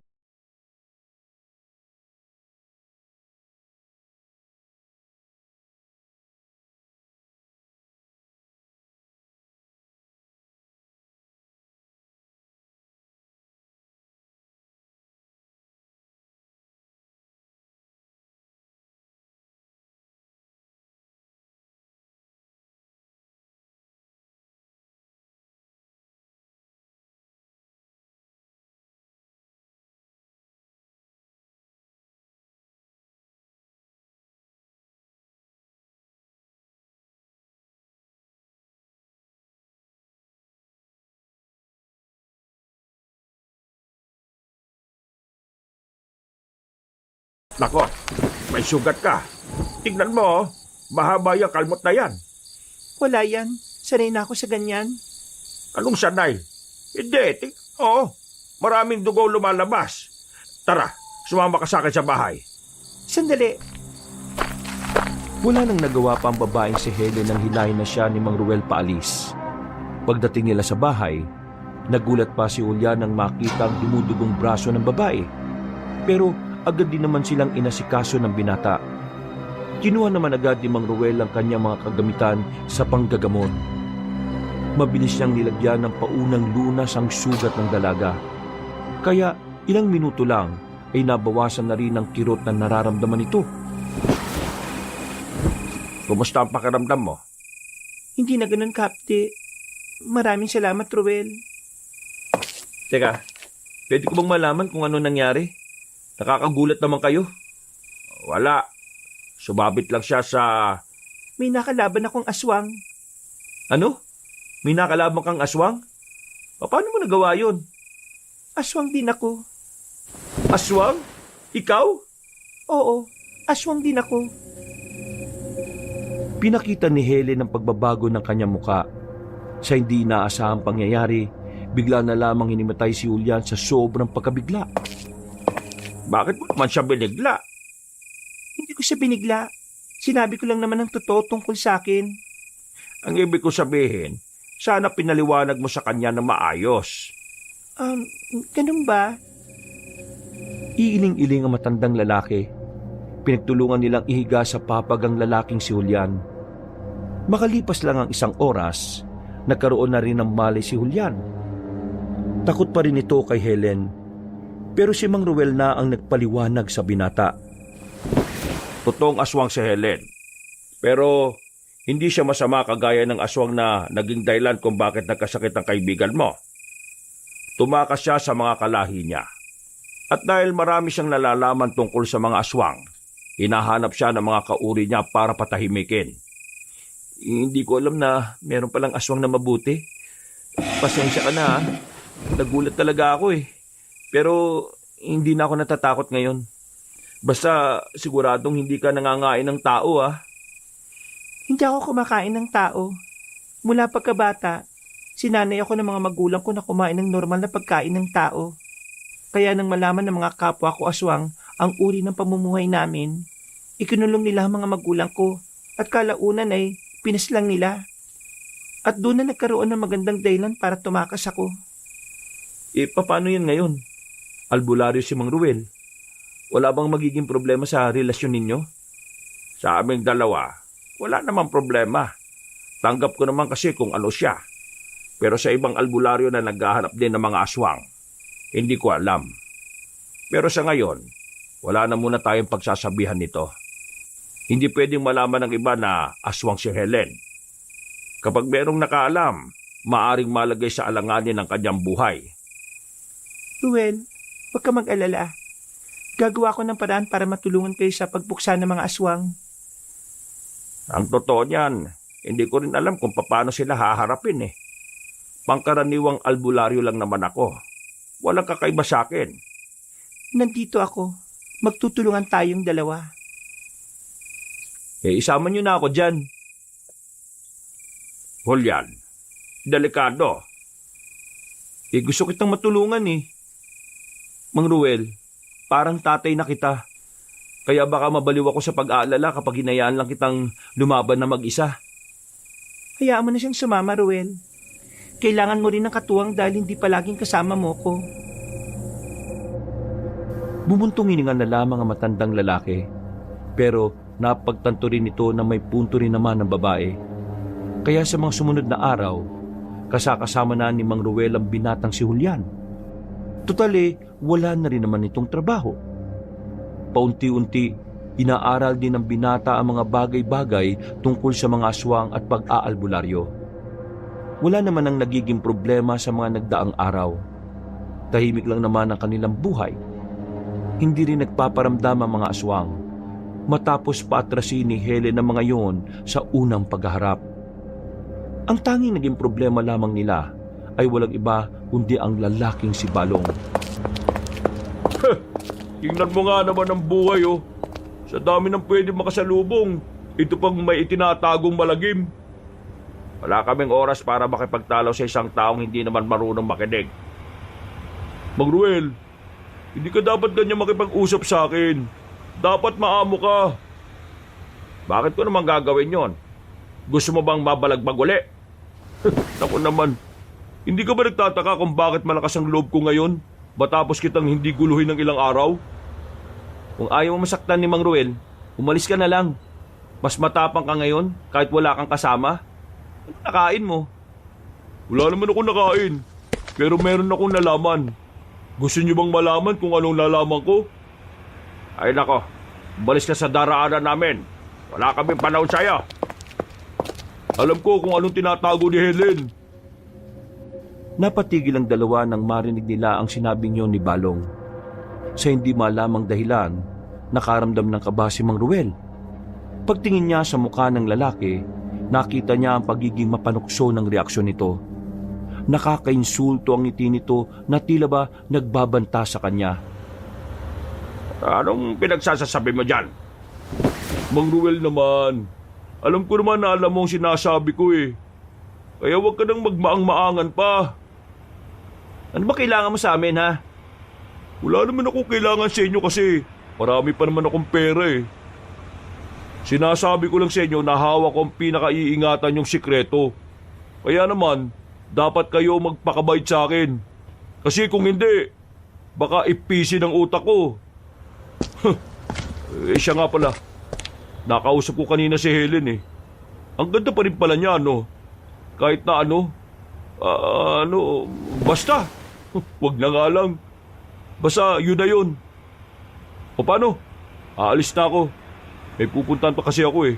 Nako, may sugat ka. Tignan mo, mahaba yung kalmot na yan. Wala yan. Sanay na ako sa ganyan. Anong sanay? Hindi, maraming dugo lumalabas. Tara, sumama ka sa akin sa bahay. Sandali. Wala nang nagawa pa ang babaeng si Helen nang hilahin na siya ni Mang Ruel paalis. Pagdating nila sa bahay, nagulat pa si Julian nang makita ang dumudugong braso ng babae. Pero agad din naman silang inasikaso ng binata. Kinuha naman agad ni Mang Ruel ang kanyang mga kagamitan sa panggagamot. Mabilis niyang nilagyan ng paunang lunas ang sugat ng dalaga. Kaya ilang minuto lang ay nabawasan na rin ang kirot na nararamdaman nito. Kumusta ang pakiramdam mo? Hindi na ganun, Kapte. Maraming salamat, Ruel. Teka, pwede ko bang malaman kung ano nangyari? Nakakagulat naman kayo. Wala. Sumabit lang siya sa... May nakalaban akong aswang. Ano? May nakalaban kang aswang? Paano mo nagawa yun? Aswang din ako. Aswang? Ikaw? Oo, aswang din ako. Pinakita ni Helen ang pagbabago ng kanyang muka. Sa hindi inaasahang pangyayari, bigla na lamang hinimatay si Julian sa sobrang pagkabigla. Bakit mo naman siya binigla? Hindi ko siya binigla. Sinabi ko lang naman ang totoo tungkol sa akin. Ang ibig ko sabihin, sana pinaliwanag mo sa kanya na maayos. Ganun ba? Iiling-iling ang matandang lalaki. Pinagtulungan nilang ihiga sa papag ang lalaking si Julian. Makalipas lang ang isang oras, nagkaroon na rin ng malay si Julian. Takot pa rin ito kay Helen, pero si Mang Ruel na ang nagpaliwanag sa binata. Totoong aswang si Helen. Pero hindi siya masama kagaya ng aswang na naging dahilan kung bakit nagkasakit ang kaibigan mo. Tumakas siya sa mga kalahi niya. At dahil marami siyang nalalaman tungkol sa mga aswang, hinahanap siya ng mga kauri niya para patahimikin. Hindi ko alam na meron palang aswang na mabuti. Pasensya ka na ha. Nagulat talaga ako eh. Pero hindi na ako natatakot ngayon. Basta siguradong hindi ka nangangain ng tao ha. Hindi ako kumakain ng tao. Mula pagkabata, sinanay ako ng mga magulang ko na kumain ng normal na pagkain ng tao. Kaya nang malaman ng mga kapwa ko aswang ang uri ng pamumuhay namin, ikinulong nila ang mga magulang ko at kalaunan ay pinaslang nila. At doon na nagkaroon ng magandang dahilan para tumakas ako. Paano yan ngayon? Albularyo si Mang Ruel. Wala bang magiging problema sa relasyon ninyo? Sa aming dalawa, wala namang problema. Tanggap ko naman kasi kung ano siya. Pero sa ibang albularyo na naghahanap din ng mga aswang, hindi ko alam. Pero sa ngayon, wala na muna tayong pagsasabihan nito. Hindi pwedeng malaman ng iba na aswang si Helen. Kapag merong nakaalam, maaring malagay sa alanganin ang kanyang buhay. Ruel, huwag ka mag-alala. Gagawa ko ng paraan para matulungan kayo sa pagbuksan ng mga aswang. Ang totoo niyan, hindi ko rin alam kung paano sila haharapin eh. Pangkaraniwang albularyo lang naman ako. Walang kakaiba sa akin. Nandito ako. Magtutulungan tayong dalawa. Isama niyo na ako dyan. Julian, delikado. Gusto kitang matulungan eh. Mang Ruel, parang tatay na kita. Kaya baka mabaliw ako sa pag-aalala kapag hinayaan lang kitang lumaban na mag-isa. Hayaan mo na siyang sumama, Ruel. Kailangan mo rin ng katuwang dahil hindi palaging kasama mo ko. Bumuntong hininga na lamang ang matandang lalaki. Pero napagtanto rin ito na may punto rin naman ng babae. Kaya sa mga sumunod na araw, kasakasama na ni Mang Ruel ang binatang si Julian. Tutali, wala na rin naman itong trabaho. Paunti-unti, inaaral din ng binata ang mga bagay-bagay tungkol sa mga aswang at pag-aalbularyo. Wala naman ang nagiging problema sa mga nagdaang araw. Tahimik lang naman ang kanilang buhay. Hindi rin nagpaparamdam ang mga aswang. Matapos paatrasin ni Helen ang mga yon sa unang paghaharap. Ang tanging naging problema lamang nila ay walang iba kundi ang lalaking si Balong. Tingnan mo nga naman ang buhay oh. Sa dami ng pwede makasalubong, ito pang may itinatagong malagim. Wala kaming oras para makipagtalo sa isang taong hindi naman marunong makinig. Mang Ruel, hindi ka dapat ganyan makipag-usap sa akin. Dapat maamo ka. Bakit ko naman gagawin yon? Gusto mo bang mabalagbag uli? Naku naman, hindi ka ba nagtataka kung bakit malakas ang loob ko ngayon matapos kitang hindi guluhin ng ilang araw? Kung ayaw mo masaktan ni Mang Ruel, umalis ka na lang. Mas matapang ka ngayon kahit wala kang kasama. Ano nakain mo? Wala naman ako nakain, pero meron akong nalaman. Gusto niyo bang malaman kung anong nalaman ko? Ay nako, umalis ka sa daraanan namin. Wala kaming panahon sa'yo. Alam ko kung anong tinatago ni Helen. Napatigil ang dalawa nang marinig nila ang sinabing yon ni Balong. Sa hindi malamang dahilan, nakaramdam ng kaba si Mang Ruel. Pagtingin niya sa mukha ng lalaki, nakita niya ang pagiging mapanukso ng reaksyon nito. Nakakainsulto ang ngiti nito na tila ba nagbabanta sa kanya. Anong pinagsasasabi mo dyan? Mang Ruel naman, alam ko naman na alam mo ang sinasabi ko eh. Kaya huwag ka nang magmaang-maangan pa. Ano ba kailangan mo sa amin ha? Wala naman ako kailangan sa inyo kasi marami pa naman akong pera eh. Sinasabi ko lang sa inyo na hawak ko ang pinakaiingatan yung sikreto. Kaya naman, dapat kayo magpakabait sa akin. Kasi kung hindi, baka ipisi ng utak ko Siya nga pala. Nakausap ko kanina si Helen eh. Ang ganda pa rin pala niya, no? Kahit na basta. Wag na nga lang. Basta yun na yun. O paano? Aalis na ako. May pupuntahan pa kasi ako eh.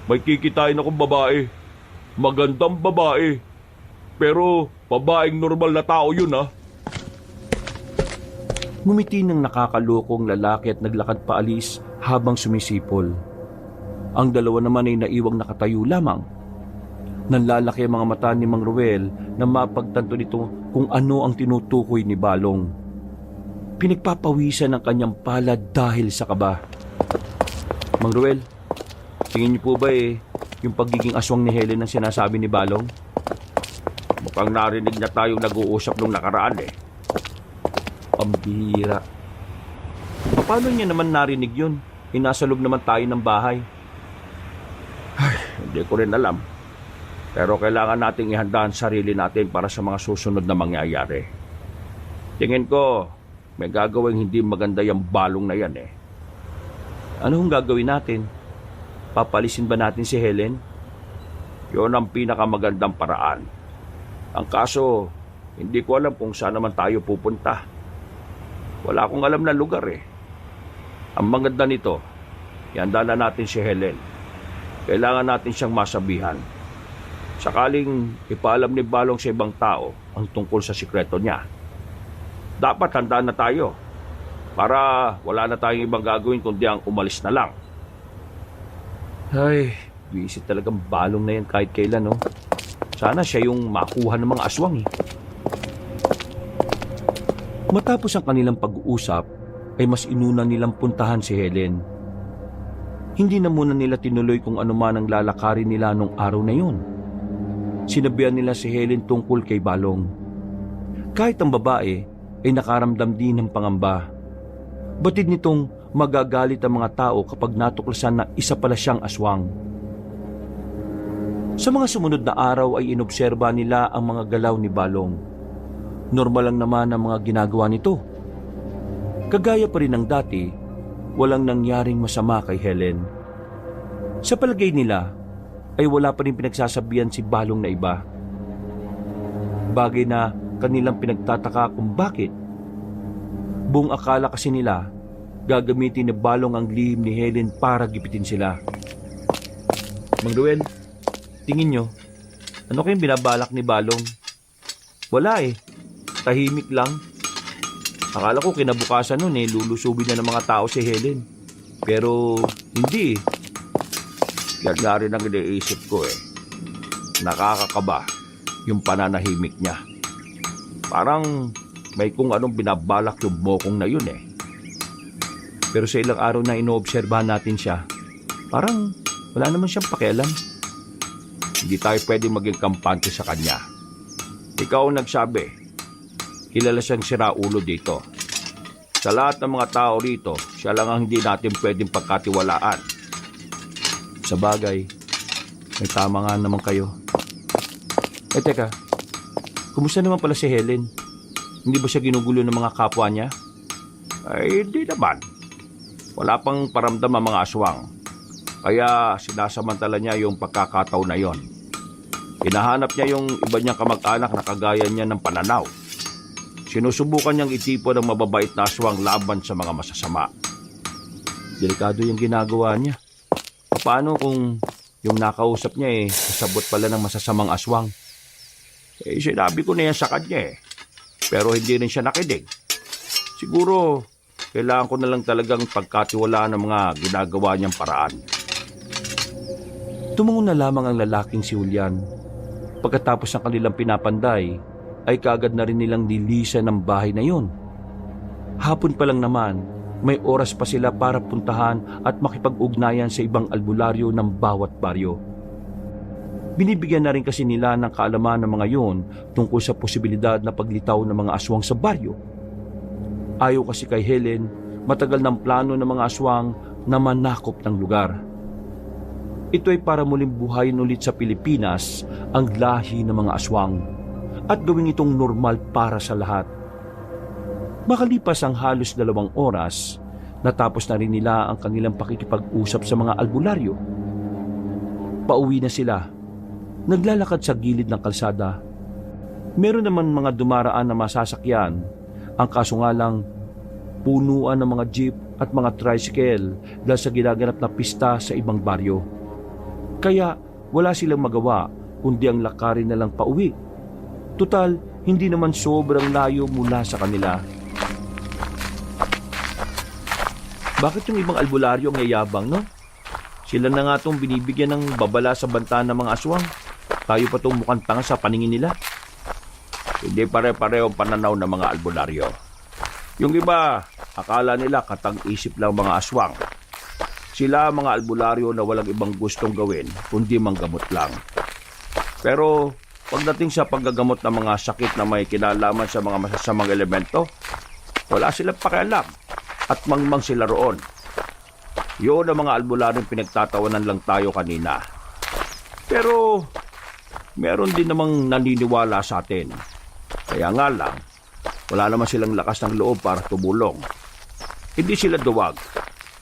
May kikitain akong babae. Magandang babae. Pero babaeng normal na tao yun ha. Ngumiti ng nakakalokong lalaki at naglakad paalis habang sumisipol. Ang dalawa naman ay naiwang nakatayo lamang. Nanlalaki ang mga mata ni Mang Ruel na mapagtanto nito kung ano ang tinutukoy ni Balong. Pinagpapawisan ang kanyang palad dahil sa kaba. Mang Ruel, tingin niyo po ba yung pagiging aswang ni Helen ang sinasabi ni Balong? Mukhang narinig na tayong nag-uusap nung nakaraan eh. Pambihira. Paano niya naman narinig yun? Nasa loob naman tayo ng bahay. Hindi ko rin alam. Pero kailangan nating ihanda ang sarili natin para sa mga susunod na mangyayari. Tingin ko, may gagawing hindi maganda yung Balong na yan eh. Ano hong gagawin natin? Papalisin ba natin si Helen? Yun ang pinakamagandang paraan. Ang kaso, hindi ko alam kung saan naman tayo pupunta. Wala akong alam na lugar eh. Ang maganda nito, ihanda na natin si Helen. Kailangan natin siyang masabihan. Sakaling ipaalam ni Balong sa ibang tao ang tungkol sa sikreto niya. Dapat handa na tayo para wala na tayong ibang gagawin kundi ang umalis na lang. Ay, visit talagang Balong na yan kahit kailan, no? Sana siya yung makuha ng mga aswang, eh. Matapos ang kanilang pag-uusap, ay mas inuna nilang puntahan si Helen. Hindi na muna nila tinuloy kung ano man ang lalakarin nila nung araw na yun. Sinabihan nila si Helen tungkol kay Balong. Kahit ang babae ay nakaramdam din ng pangamba. Batid nitong magagalit ang mga tao kapag natuklasan na isa pala siyang aswang. Sa mga sumunod na araw ay inobserba nila ang mga galaw ni Balong. Normal lang naman ang mga ginagawa nito. Kagaya pa rin ng dati, walang nangyaring masama kay Helen. Sa palagay nila, ay wala pa rin pinagsasabihan si Balong na iba. Bagay na kanilang pinagtataka kung bakit. Buong akala kasi nila, gagamitin ni Balong ang lihim ni Helen para gipitin sila. Mang Ruel, tingin nyo, ano kayong binabalak ni Balong? Wala eh, tahimik lang. Akala ko kinabukasan nun lulusubin na ng mga tao si Helen. Pero hindi eh. Yan nga rin ang iniisip ko eh. Nakakakaba yung pananahimik niya. Parang may kung anong binabalak yung bokong na yun eh. Pero sa ilang araw na inoobserbahan natin siya, parang wala naman siyang pakialam. Hindi tayo pwedeng maging kampante sa kanya. Ikaw ang nagsabi, kilala siyang siraulo dito. Sa lahat ng mga tao rito, siya lang ang hindi natin pwedeng pagkatiwalaan. Sa bagay, may tama nga naman kayo. Teka, kumusta naman pala si Helen? Hindi ba siya ginugulo ng mga kapwa niya? Ay, hindi naman. Wala pang paramdam ang mga aswang. Kaya sinasamantala niya yung pagkakataon na yon. Hinahanap niya yung iba niyang kamag-anak na kagaya niya ng pananaw. Sinusubukan niyang itipon ang mababait na aswang laban sa mga masasama. Delikado yung ginagawa niya. Paano kung yung nakausap niya kasabot pala ng masasamang aswang? Sinabi ko na yan sa kanya eh. Pero hindi rin siya nakinig. Siguro, kailangan ko na lang talagang pagkatiwalaan ng mga ginagawa niyang paraan. Tumungo na lamang ang lalaking si Julian. Pagkatapos ng kanilang pinapanday, ay kaagad na rin nilang nilisan ng bahay na yun. Hapon pa lang naman, may oras pa sila para puntahan at makipag-ugnayan sa ibang albularyo ng bawat baryo. Binibigyan na rin kasi nila ng kaalaman ng mga yon tungkol sa posibilidad na paglitaw ng mga aswang sa baryo. Ayaw kasi kay Helen, matagal ng plano ng mga aswang na manakop ng lugar. Ito ay para muling buhayin ulit sa Pilipinas ang lahi ng mga aswang at gawing itong normal para sa lahat. Makalipas ang halos 2 oras, natapos na rin nila ang kanilang pakikipag-usap sa mga albularyo. Pauwi na sila. Naglalakad sa gilid ng kalsada. Meron naman mga dumaraan na masasakyan. Ang kaso nga lang, punuan ng mga jeep at mga tricycle dahil sa ginaganap na pista sa ibang baryo. Kaya wala silang magawa kundi ang lakarin na lang pauwi. Tutal, hindi naman sobrang layo mula sa kanila. Bakit yung ibang albularyo ang yayabang, no? Sila na nga itong binibigyan ng babala sa banta ng mga aswang. Tayo pa itong mukhang tanga sa paningin nila. Hindi pare-pareho ang pananaw ng mga albularyo. Yung iba, akala nila katang-isip lang mga aswang. Sila mga albularyo na walang ibang gustong gawin kundi manggamot lang. Pero pagdating sa paggagamot ng mga sakit na may kinalaman sa mga masasamang elemento, wala silang pakialam at mangmang sila roon. Yun ang mga albularyong pinagtatawanan lang tayo kanina. Pero meron din namang naniniwala sa atin. Kaya nga lang, wala naman silang lakas ng loob para tumulong. Hindi sila duwag.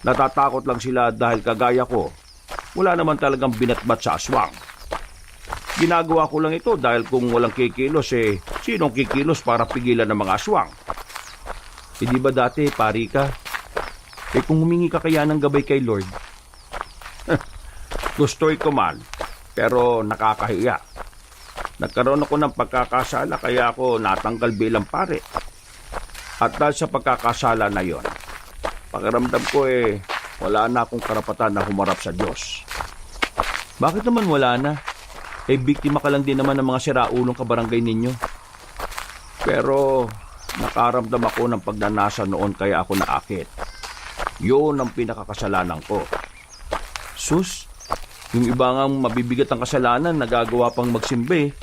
Natatakot lang sila dahil kagaya ko, wala naman talagang binatbat sa aswang. Ginagawa ko lang ito dahil kung walang kikilos sinong kikilos para pigilan ng mga aswang? Hindi ba dati, pari ka? Kung humingi ka kaya ng gabay kay Lord? Gusto'y ko man, pero nakakahiya. Nagkaroon ako ng pagkakasala kaya ako natanggal bilang pare. At dahil sa pagkakasala na yon, pakiramdam ko wala na akong karapatan na humarap sa Diyos. Bakit naman wala na? Biktima ka lang din naman ng mga siraulong kabarangay ninyo. Pero nakaramdam ako ng pagnanasa noon kaya ako naakit. Yun ang pinakakasalanan ko. Sus, yung iba nga mabibigat ang kasalanan, nagagawa pang magsimba.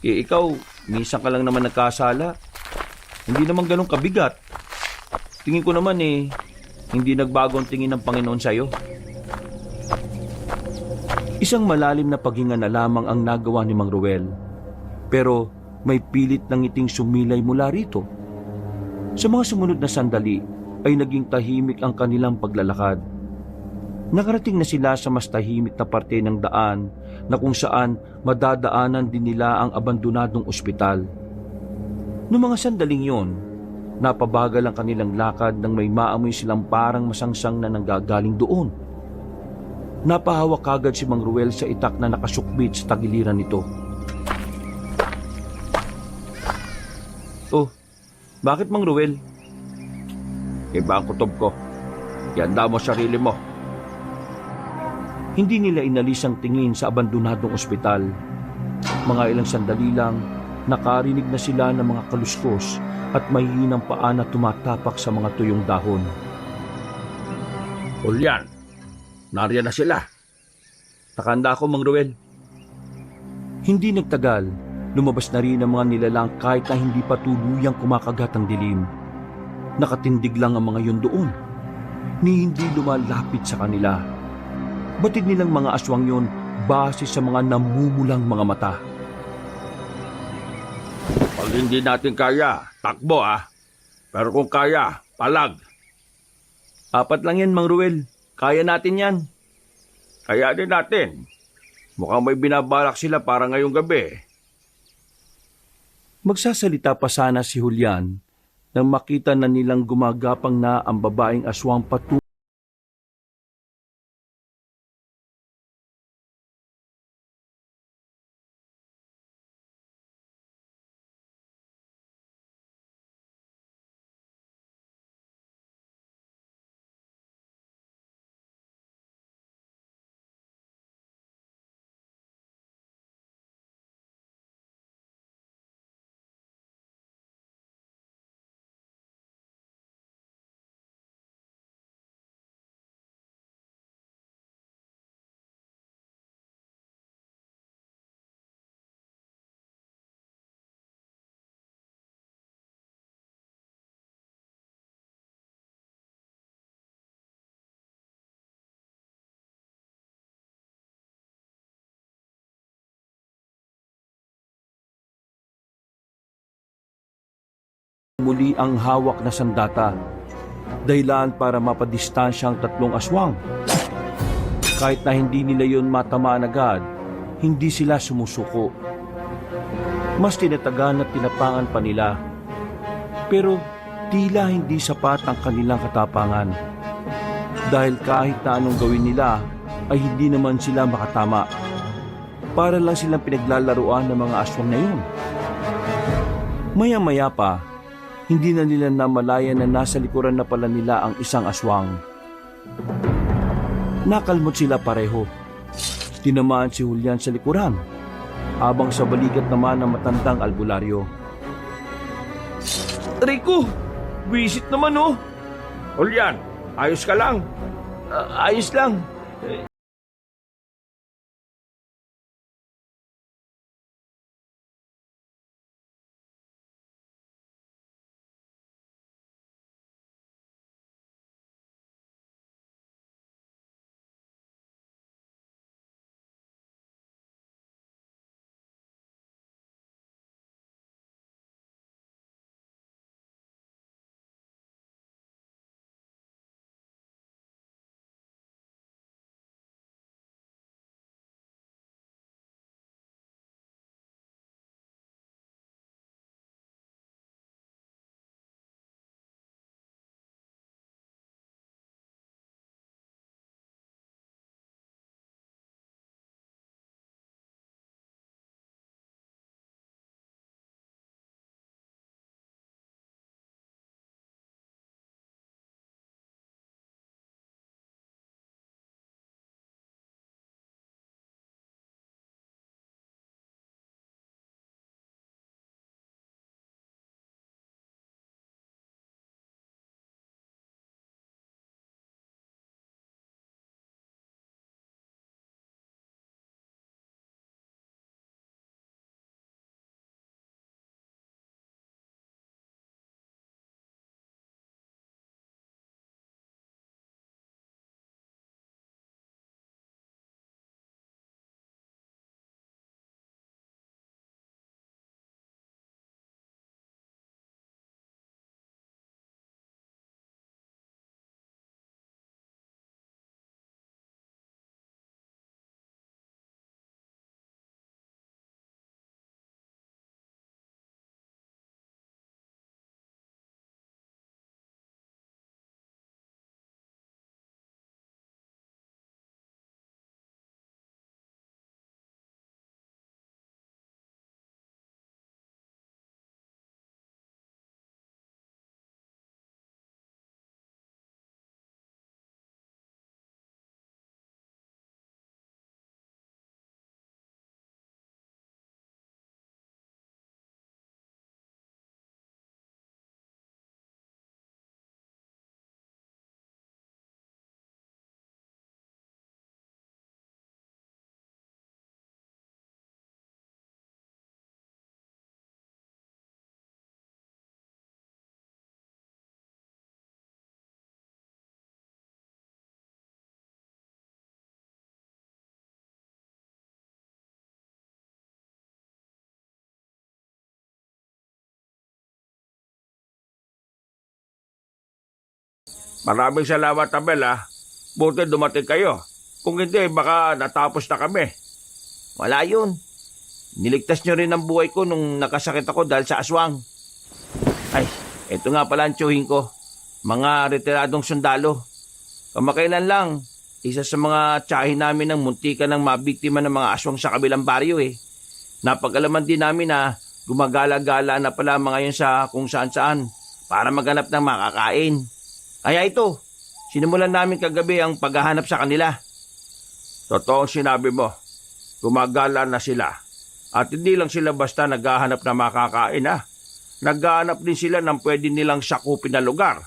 Ikaw, minsan ka lang naman nagkasala. Hindi naman ganun kabigat. Tingin ko naman hindi nagbago ang tingin ng Panginoon sa'yo. Isang malalim na paghinga na lamang ang nagawa ni Mang Ruel. Pero may pilit ng ngiting sumilay mula rito. Sa mga sumunod na sandali ay naging tahimik ang kanilang paglalakad. Nakarating na sila sa mas tahimik na parte ng daan na kung saan madadaanan din nila ang abandonadong ospital. Noong mga sandaling yon, napabagal ang kanilang lakad nang may maamoy silang parang masangsang na nanggagaling doon. Napahawak kagad si Mang Ruel sa itak na nakasukbit sa tagiliran nito. Oh, bakit Mang Ruel? Iba ang kutob ko. Ihanda mo sarili mo. Hindi nila inalis ang tingin sa abandonadong ospital. Mga ilang sandali lang, nakarinig na sila ng mga kaluskos at mahihinang paa na tumatapak sa mga tuyong dahon. Julian, nariyan na sila. Takanda ako, Mang Ruel. Hindi nagtagal, lumabas na rin ang mga nilalang kahit na hindi pa tuluyang kumakagat ang dilim. Nakatindig lang ang mga yun doon, ni hindi lumalapit sa kanila. Batid nilang mga aswang yun base sa mga namumulang mga mata. Pag hindi natin kaya, takbo Pero kung kaya, palag. 4 lang yan, Mang Ruel. Kaya natin yan. Kaya din natin. Mukhang may binabalak sila para ngayong gabi. Magsasalita pa sana si Julian nang makita na nilang gumagapang na ang babaeng aswang patungo muli ang hawak na sandata. dahilan para mapadistansya ang tatlong aswang. Kahit na hindi nila yon matamaan agad, hindi sila sumusuko. Mas tinatagan at tinapangan pa nila. Pero tila hindi sapat ang kanilang katapangan. Dahil kahit na anong gawin nila, ay hindi naman sila makatama. Para lang silang pinaglalaruan ng mga aswang na yun. Maya-maya pa, hindi na nila namalayan na nasa likuran na pala nila ang isang aswang. Nakalmot sila pareho. Tinamaan si Julian sa likuran, habang sa balikat naman ng matandang albularyo. Rico! Visit naman oh! Julian, ayos ka lang? Ayos lang. Maraming salamat, Abel ah. Buti dumating kayo. Kung hindi, baka natapos na kami. Wala yun. Niligtas nyo rin ang buhay ko nung nakasakit ako dahil sa aswang. Ay, eto nga pala ang tiyuhin ko. Mga retiradong sundalo. Kamakailan lang, isa sa mga tiyahin namin ng muntika ng mabiktima ng mga aswang sa kabilang baryo eh. Napag-alaman din namin na gumagala-gala na pala mga yun sa kung saan-saan para maghanap ng makakain. Kaya ito, sinimulan namin kagabi ang paghahanap sa kanila. Totoo ang sinabi mo. Gumagala na sila. At hindi lang sila basta naghahanap na makakain ah. Naghahanap din sila ng pwede nilang sakupin na lugar.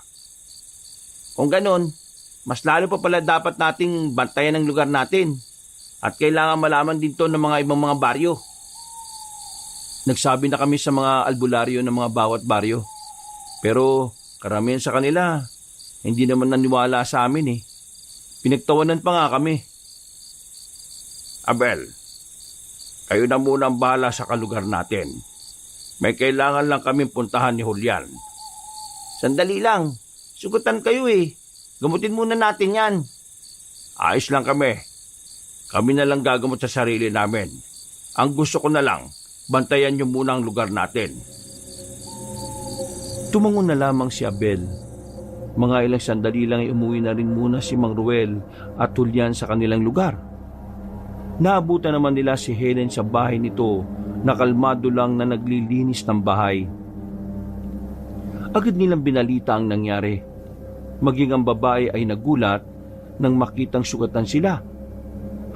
Kung ganun, mas lalo pa pala dapat nating bantayan ang lugar natin. At kailangan malaman din to ng mga ibang mga baryo. Nagsabi na kami sa mga albularyo ng mga bawat baryo. Pero karamihan sa kanila, hindi naman naniwala sa amin eh. Pinagtawanan pa nga kami. Abel, kayo na muna ang bahala sa kalugar natin. May kailangan lang kaming puntahan ni Julian. Sandali lang. Sugutan kayo eh. Gamutin muna natin yan. Ayos lang kami. Kami na lang gagamot sa sarili namin. Ang gusto ko na lang, bantayan niyo muna ang lugar natin. Tumango na lamang si Abel. Mga ilang sandali lang ay umuwi na rin muna si Mang Ruel at Julian sa kanilang lugar. Naabutan naman nila si Helen sa bahay nito na kalmado lang na naglilinis ng bahay. Agad nilang binalita ang nangyari. Maging ang babae ay nagulat nang makitang sugatan sila.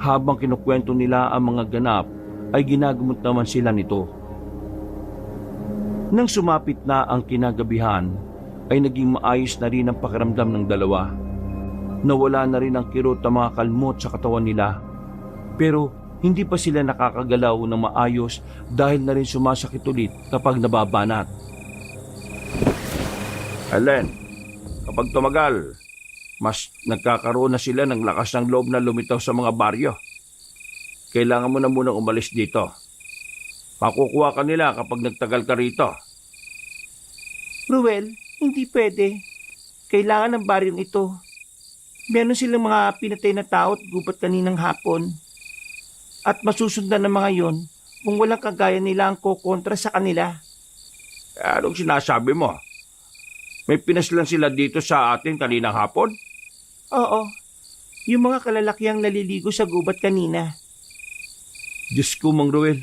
Habang kinukwento nila ang mga ganap ay ginagamot naman sila nito. Nang sumapit na ang kinagabihan ay naging maayos na rin ang pakiramdam ng dalawa. Nawala na rin ang kirot ng mga kalmot sa katawan nila. Pero hindi pa sila nakakagalaw ng maayos dahil na rin sumasakit ulit kapag nababanat. Helen, kapag tumagal, mas nagkakaroon na sila ng lakas ng loob na lumitaw sa mga baryo. Kailangan mo na munang umalis dito. Pakukuha ka nila kapag nagtagal ka rito. Ruel, hindi pwede. Kailangan ng baryong ito. Meron silang mga pinatay na tao at gubat kaninang hapon. At masusundan ng mga yon kung walang kagaya nila ang kokontra sa kanila. Anong sinasabi mo? May pinaslan sila dito sa atin kaninang hapon? Oo, yung mga kalalakiang naliligo sa gubat kanina. Diyos ko, Mang Ruel,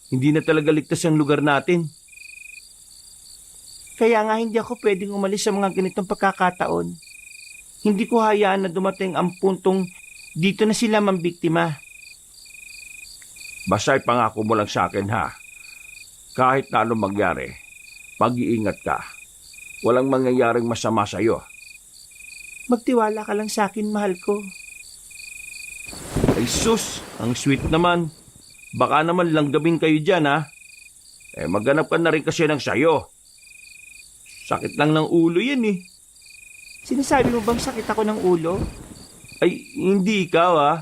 hindi na talaga ligtas ang lugar natin. Kaya nga hindi ako pwedeng umalis sa mga ganitong pagkakataon. Hindi ko hayaan na dumating ang puntong dito na sila mambiktima. Basta ipangako mo lang sa akin ha. Kahit na anong mangyari, pag-iingat ka. Walang mangyayaring masama sa'yo. Magtiwala ka lang sa akin, mahal ko. Ay sus, ang sweet naman. Baka naman langgabin kayo dyan ha. Maghanap ka na rin kasi ng sayo. Sakit lang ng ulo yan eh. Sinasabi mo bang sakit ako ng ulo? Ay, hindi ikaw ha.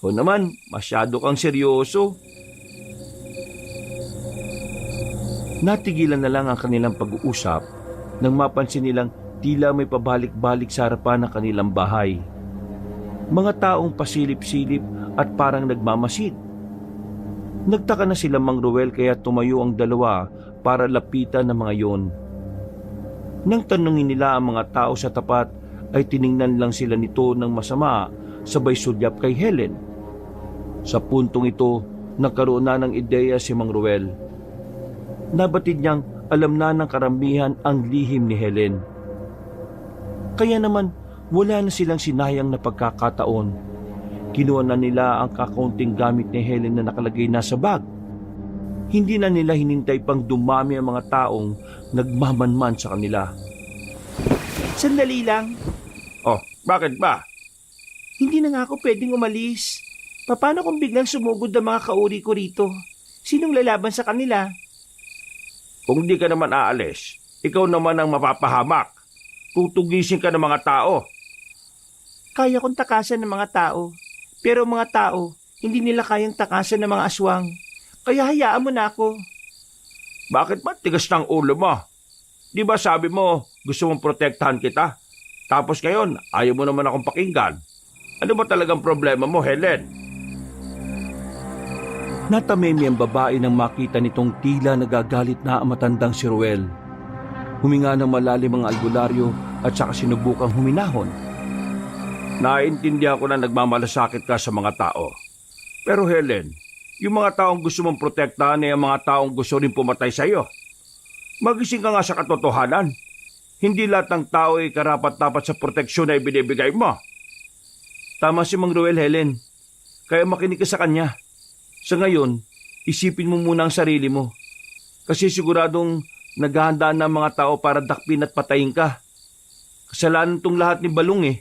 O naman, masyado kang seryoso. Natigilan na lang ang kanilang pag-uusap nang mapansin nilang tila may pabalik-balik sa harapan ng kanilang bahay. Mga taong pasilip-silip at parang nagmamasid. Nagtaka na sila Mang Ruel kaya tumayo ang dalawa para lapitan ng mga yon. Nang tanungin nila ang mga tao sa tapat ay tiningnan lang sila nito ng masama sabay sulyap kay Helen. Sa puntong ito, nagkaroon na ng ideya si Mang Ruel. Nabatid niyang alam na ng karamihan ang lihim ni Helen. Kaya naman wala na silang sinayang na pagkakataon. Kinuha na nila ang kakaunting gamit ni Helen na nakalagay na sa bag. Hindi na nila hinintay pang dumami ang mga taong nagmamanman sa kanila. Sandali lang. Oh, bakit ba? Hindi na nga ako pwedeng umalis. Paano kung biglang sumugod ang mga kauri ko rito? Sinong lalaban sa kanila? Kung di ka naman aalis, ikaw naman ang mapapahamak. Tutugisin ka ng mga tao. Kaya kong takasan ng mga tao. Pero mga tao, hindi nila kayang takasan ng mga aswang. Kaya hayaan mo na ako. Bakit ba tigas ng ulo mo? Di ba sabi mo gusto mong protektahan kita? Tapos ngayon, ayaw mo naman akong pakinggan. Ano ba talagang problema mo, Helen? Natamemi ang babae nang makita nitong tila nagagalit na ang matandang si Ruel. Huminga ng malalim ang albularyo at saka sinubukang huminahon. Naintindihan ko na nagmamalasakit ka sa mga tao. Pero Helen, yung mga taong gusto mong protektahan ay ang mga taong gusto rin pumatay sa iyo. Magising ka nga sa katotohanan. Hindi lahat ng tao ay karapat-dapat sa proteksyon na ibinibigay mo. Tama si Mang Ruel, Helen. Kaya makinig ka sa kanya. Sa ngayon, isipin mo muna ang sarili mo. Kasi siguradong naghahandaan na ang mga tao para dakpin at patayin ka. Kasalanan tong lahat ni Balong eh.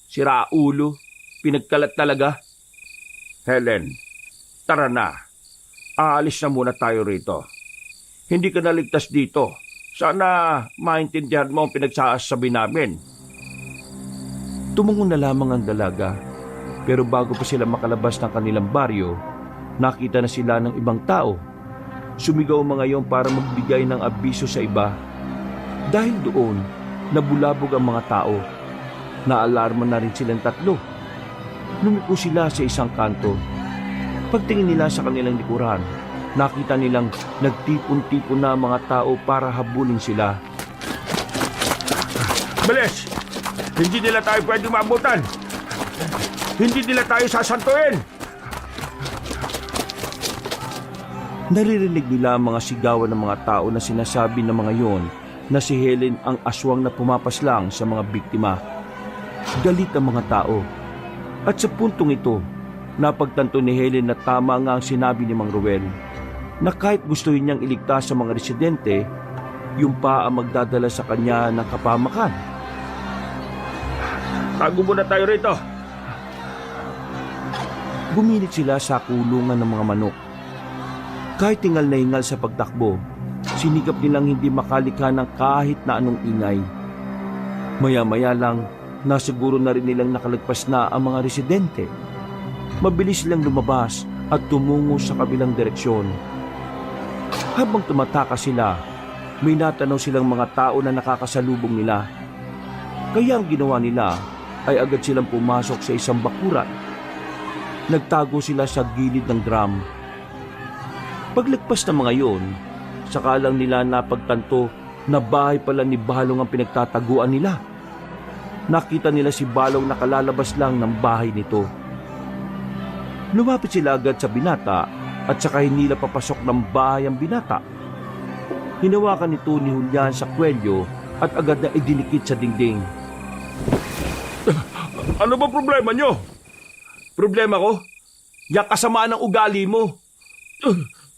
Sira ulo, pinagkalat talaga. Helen, tara na. Aalis na muna tayo rito. Hindi ka naligtas dito. Sana maintindihan mo ang pinagsasabi namin. Tumungo na lamang ang dalaga. Pero bago pa sila makalabas ng kanilang baryo, nakita na sila ng ibang tao. Sumigaw mga yon para magbigay ng abiso sa iba. Dahil doon, Nabulabog ang mga tao. Naalarma na rin silang tatlo. Lumiko sila sa isang kanto. Pagtingin nila sa kanilang likuran, nakita nilang nagtipon-tipon na ang mga tao para habulin sila. Bilis! Hindi nila tayo pwedeng maabutan! Hindi nila tayo sasantuin! Naririnig nila ang mga sigawan ng mga tao na sinasabi ng mga yon na si Helen ang aswang na pumapaslang sa mga biktima. Galit ang mga tao. At sa puntong ito, napagtanto ni Helen na tama nga ang sinabi ni Mang Ruel, na kahit gustuhin niyang iligtas sa mga residente, yung pa ang magdadala sa kanya ng kapamakan. Tago muna tayo rito! Bumilit sila sa kulungan ng mga manok. Kahit tingal na hingal sa pagtakbo, sinikap nilang hindi makalikha ng kahit na anong ingay. Maya-maya lang, nasiguro na rin nilang nakalagpas na ang mga residente. Mabilis silang lumabas at tumungo sa kabilang direksyon. Habang tumatakas sila, may natanaw silang mga tao na nakakasalubong nila. Kaya ang ginawa nila ay agad silang pumasok sa isang bakuran. Nagtago sila sa gilid ng drum. Paglagpas ng mga yon, saka lang nila napagtanto na bahay pala ni Balong ang pinagtataguan nila. Nakita nila si Balong nakalalabas lang ng bahay nito. Lumapit sila agad sa binata at saka hinila papasok ng bahay ang binata. Hinawakan nito ni Julian sa kwelyo at agad na idinikit sa dingding. Ano ba problema nyo? Problema ko? Yak kasamaan ng ugali mo.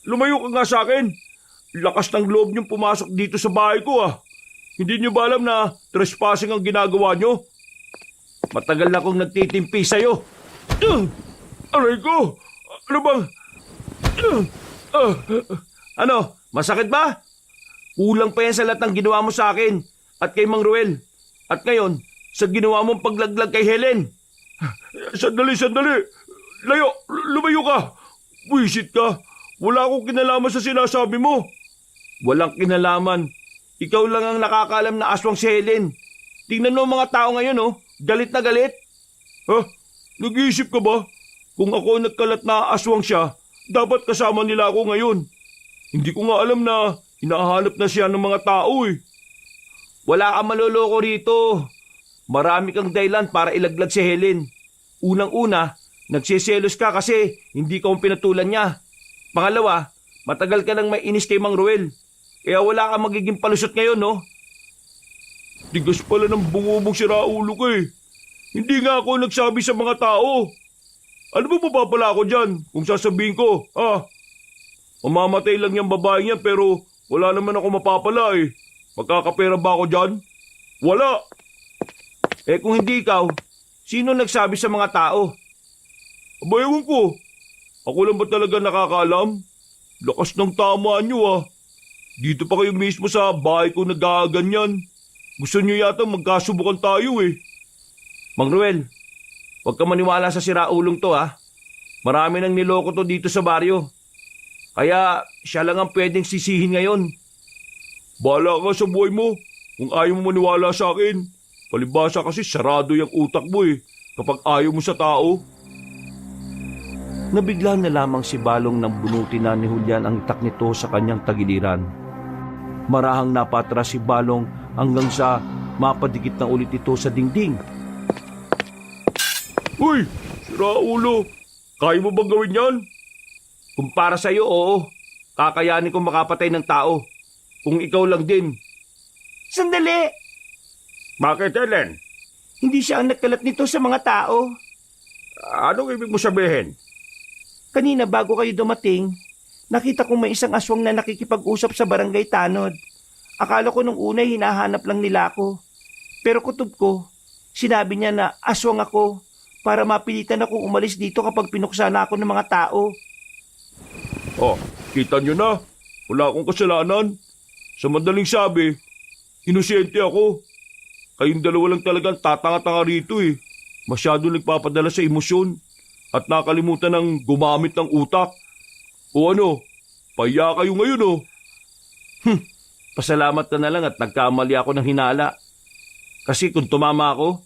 Lumayo ka nga sa akin. Lakas ng loob niyong pumasok dito sa bahay ko ah. Hindi niyo ba alam na trespassing ang ginagawa niyo? Matagal na akong nagtitimpi sa'yo. Aray ko! Ano bang... Ano? Masakit ba? Kulang pa yan sa lahat ng ginawa mo sa akin at kay Mang Ruel. At ngayon, sa ginawa mong paglaglag kay Helen. Sandali! Layo! Lumayo ka! Buisit ka! Wala akong kinalaman sa sinasabi mo. Walang kinalaman. Ikaw lang ang nakakaalam na aswang si Helen. Tingnan mo mga tao ngayon, oh. Galit na galit. Ha? Nag-iisip ka ba? Kung ako nagkalat na aswang siya, dapat kasama nila ako ngayon. Hindi ko nga alam na hinahanap na siya ng mga tao eh. Wala kang maloloko rito. Marami kang dahilan para ilaglag si Helen. Unang-una, nagsiselos ka kasi hindi ka pinatulan niya. Pangalawa, matagal ka nang may inis kay Mang Ruel. Kaya wala kang magiging palusot ngayon, no? Tigas pala ng bungubog si Raulo ko eh. Hindi nga ako nagsabi sa mga tao. Ano ba mapapala ako dyan kung sasabihin ko, ha? Mamamatay lang yung babae niya pero wala naman ako mapapala eh. Magkakapera ba ako dyan? Wala! Eh kung hindi ikaw, sino nagsabi sa mga tao? Aba, ewan ko. Ako lang ba talaga nakakaalam? Lakas ng tama niyo ah. Dito pa kayo mismo sa bahay ko nagaganyan. Gusto niyo yata magkasubukan tayo eh. Mang Ruel, huwag ka maniwala sa siraulong to ha. Marami nang niloko to dito sa baryo. Kaya siya lang ang pwedeng sisihin ngayon. Bahala ka sa buhay mo. Kung ayaw mo maniwala sa akin. Palibasa kasi sarado yung utak mo eh. Kapag ayaw mo sa tao. Nabigla na lamang si Balong nang bunutin na ni Julian ang itak nito sa kanyang tagiliran. Marahang napatras si Balong hanggang sa mapadikit na ulit ito sa dingding. Uy! Si Raulo! Kaya mo bang gawin yan? Kung para sa'yo, oo. Kakayanin kong makapatay ng tao. Kung ikaw lang din. Sandali! Bakit, Helen? Hindi siya ang nagkalat nito sa mga tao. Anong ibig mo sabihin? Kanina bago kayo dumating, nakita kong may isang aswang na nakikipag-usap sa barangay Tanod. Akala ko nung una hinahanap lang nila ako. Pero kutob ko, sinabi niya na aswang ako para mapilitan akong umalis dito kapag pinuksa na ako ng mga tao. Oh, kita nyo na. Wala akong kasalanan. Sa madaling sabi, inosente ako. Kayong dalawa lang talagang tatanga-tanga rito eh. Masyado nagpapadala sa emosyon at nakalimutan ng gumamit ng utak. O ano, paya kayo ngayon oh. Pasalamat ka na lang at nagkamali ako ng hinala. Kasi kung tumama ako,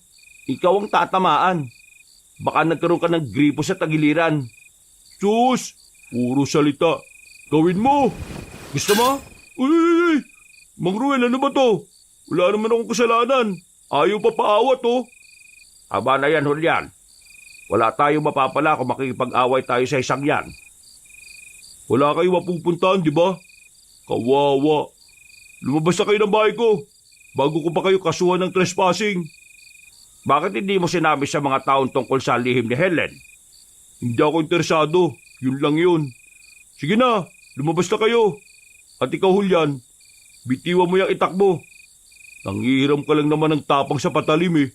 ikaw ang tatamaan. Baka nagkaroon ka ng gripo sa tagiliran. Sus! Puro salita. Gawin mo! Gusto mo? Uy, uy, uy! Mang Ruel, ano ba to? Wala naman akong kasalanan. Ayaw pa paawat, oh. Aba na yan, Julian. Wala tayong mapapala kung makikipag-away tayo sa isang yan. Wala kayo mapupuntahan, di ba? Kawawa. Lumabas na kayo ng bahay ko. Bago ko pa kayo kasuhan ng trespassing. Bakit hindi mo sinabi sa mga taong tungkol sa lihim ni Helen? Hindi ako interesado. Yun lang yun. Sige na, lumabas na kayo. At ikaw, Julian, bitiwan mo yung itak mo. Nangihiram ka lang naman ng tapang sa patalim eh.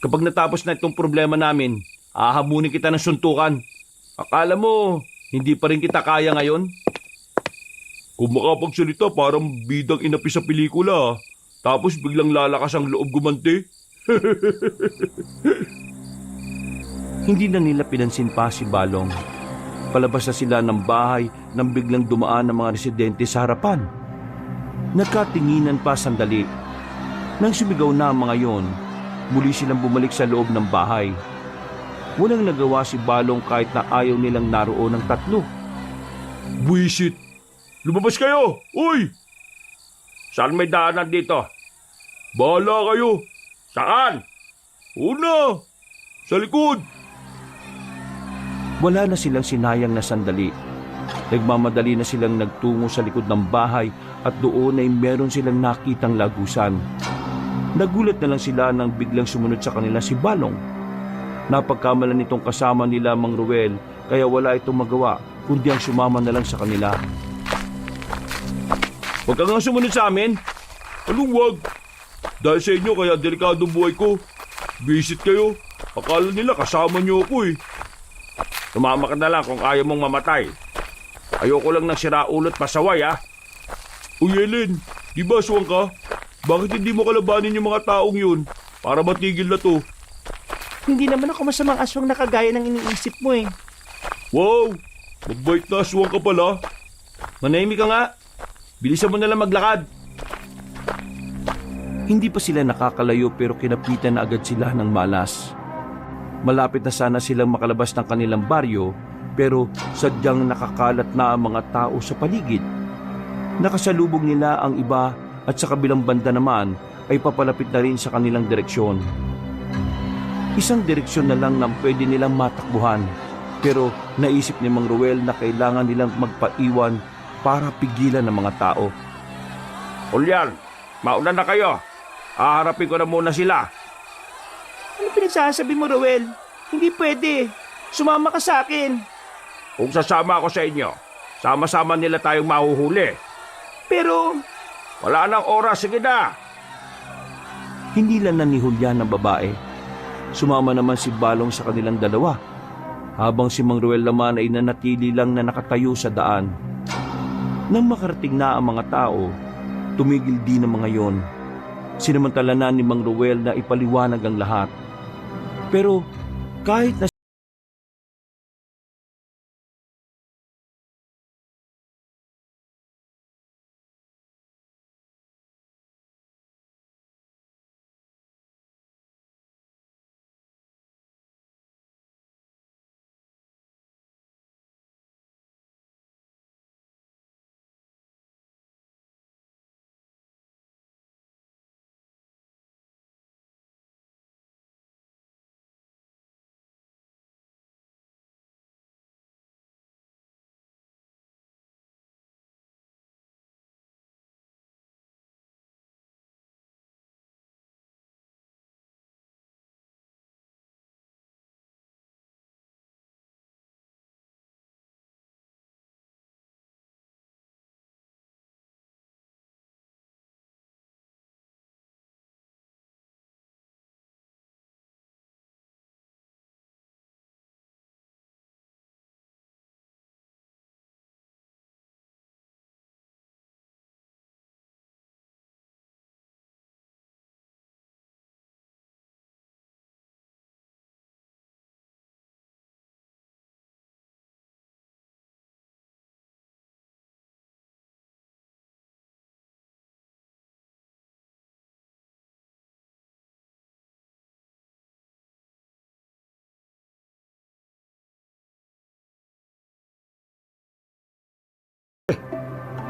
Kapag natapos na itong problema namin, ahamunin kita ng suntukan. Akala mo, hindi pa rin kita kaya ngayon? Kung makapagsalita, parang bidang inapi sa pelikula ah. Tapos biglang lalakas ang loob gumanti. Hindi na nila pinansin pa si Balong. Palabas na sila ng bahay nang biglang dumaan ang mga residente sa harapan. Nagkatinginan pa sandali. Nang sumigaw na ang mga yon, muli silang bumalik sa loob ng bahay. Walang nagawa si Balong kahit na ayaw nilang naroon ng tatlo. Buisit! Lumabas kayo! Uy! Saan may daanan dito? Bahala kayo! Saan? Una! Sa likod! Wala na silang sinayang na sandali. Nagmamadali na silang nagtungo sa likod ng bahay at doon ay meron silang nakitang lagusan. Nagulat na lang sila nang biglang sumunod sa kanila si Balong. Napagkamalan nitong kasama nila Mang Ruel kaya wala itong magawa kundi ang sumama na lang sa kanila. Huwag ka nga sumunod sa amin! Anong wag? Dahil sa inyo kaya delikado buhay ko. Visit kayo. Akala nila kasama niyo ako eh. Tumama ka na lang kung ayaw mong mamatay. Ayoko lang ng siraulot pasaway, ah. Uy, Ellen, di ba aswang ka? Bakit hindi mo kalabanin yung mga taong yun para matigil na to? Hindi naman ako masamang aswang na kagaya ng iniisip mo eh. Wow! Magbait na aswang ka pala. Manahimik ka nga. Bilisan mo na lang maglakad. Hindi pa sila nakakalayo pero kinapitan na agad sila ng malas. Malapit na sana silang makalabas ng kanilang baryo pero sadyang nakakalat na ang mga tao sa paligid. Nakasalubong nila ang iba at sa kabilang banda naman ay papalapit na rin sa kanilang direksyon. Isang direksyon na lang nang pwede nilang matakbuhan pero naisip ni Mang Ruel na kailangan nilang magpaiwan para pigilan ng mga tao. Julian, mauna na kayo. Haharapin ko na muna sila. Ano pinagsasabi mo, Roel? Hindi pwede. Sumama ka sa akin. Kung sasama ako sa inyo, sama-sama nila tayong mahuhuli. Pero, Wala nang oras, sige na. Hindi lang na ni Julian ang babae. Sumama naman si Balong sa kanilang dalawa. Habang si Mang Ruel naman ay nanatili lang na nakatayo sa daan. Nang makarating na ang mga tao, tumigil din ang mga yon. Sinamantala na ni Mang Ruel na ipaliwanag ang lahat. Pero kahit na